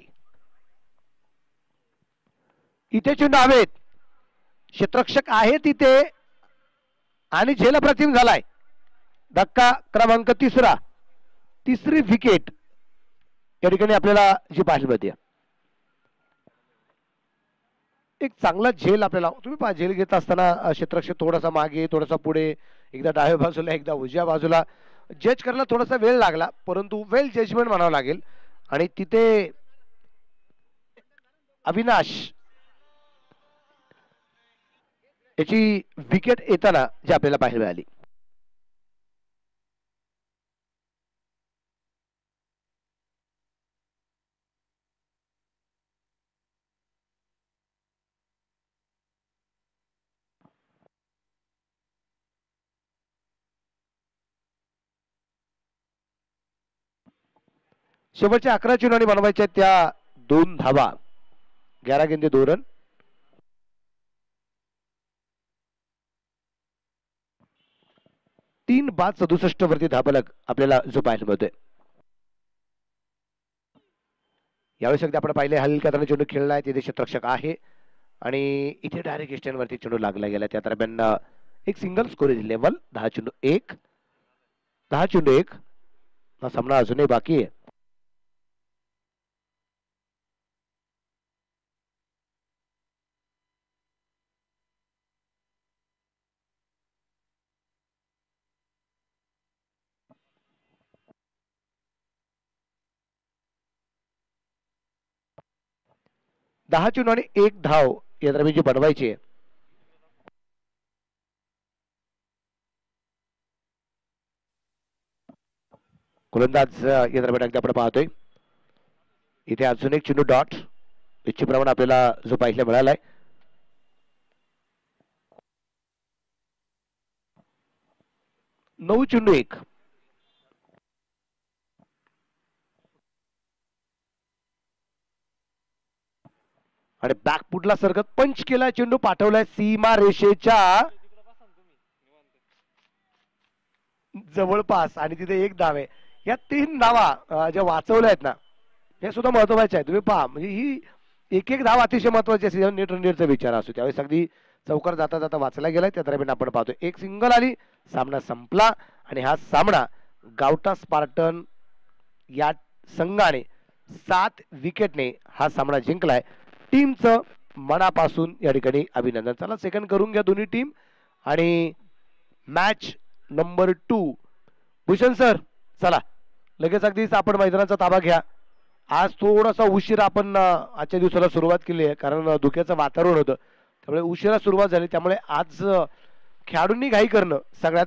इथे चेंडू हवेत. क्षेत्ररक्षक आहे तिथे आणि झेल अप्रतिम झालाय. धक्का क्रमांक 3. तिसरी विकेट या ठिकाणी आपल्याला जी पाहायला मिळते. एक चांगला झेल आपल्याला तुम्ही पहा झेल घेत असताना क्षेत्ररक्षक थोडासा मागे थोडासा पुढे एकदा डाव्या बाजूला एकदा उजव्या बाजूला जज करायला थोडासा वेळ लागला परंतु वेल जजमेंट म्हणावं लागेल. आणि तिथे अविनाश याची विकेट येताना जी आपल्याला पाहायला मिळाली. शेवटच्या 11 चेंडू बनवायच्या त्या 2 धावा. 11 गेंदे 2 रन. तीन बाद 67 वरती धाबलक आपल्याला जो पाहायला मिळतोय. यावेळेस अगदी आपण पाहिले हलक्या हाताने चेंडू खेळलाय. तिथे क्षेत्ररक्षक आहे आणि इथे डायरेक्ट स्टँड वरती चेंडू लागला गेला. त्या दरम्यान एक सिंगल स्कोरेज लेवल. 10 चेंडू 1. 10 चेंडू 1 हा सामना अजूनही बाकी आहे. दहा चेंडू आणि 1 धाव या दरम्यान जी बनवायची आहे. गोलंदाज यंत्रपट अगदी आपण पाहतोय. इथे अजून एक चेंडू डॉट इच्छेप्रमाणे आपल्याला जो पाहिजे मिळालाय. नऊ चेंडू एक. आणि बॅकफुटला सरकत पंच केला चेंडू पाठवलाय सीमा रेषेच्या जवळपास आणि तिथे एक धाव आहे. या 3 धावा ज्या वाचवल्या आहेत ना हे सुद्धा महत्वाचे आहे. तुम्ही पहा म्हणजे ही एक एक धाव अतिशय महत्वाची असते. नेट रनचा विचार असतो त्यावेळेस अगदी चौकार जाता जाता वाचला गेलाय. त्या दरम्यान आपण पाहतो एक सिंगल आली, सामना संपला आणि हा सामना गावठा स्पार्टन या संघाने 7 विकेटने हा सामना जिंकलाय. टीमचं मनापासून या ठिकाणी अभिनंदन. चला सेकंड करून घ्या दोन्ही टीम. आणि मॅच नंबर 2 भूषण सर चला लगेच अगदीच आपण मैदानाचा ताबा घ्या. आज थोडासा उशीर आपण आजच्या दिवसाला सुरुवात केली आहे कारण धुक्याचं वातावरण होतं त्यामुळे उशिरा सुरुवात झाली. त्यामुळे आज खेळाडूंनी घाई करणं सगळ्यात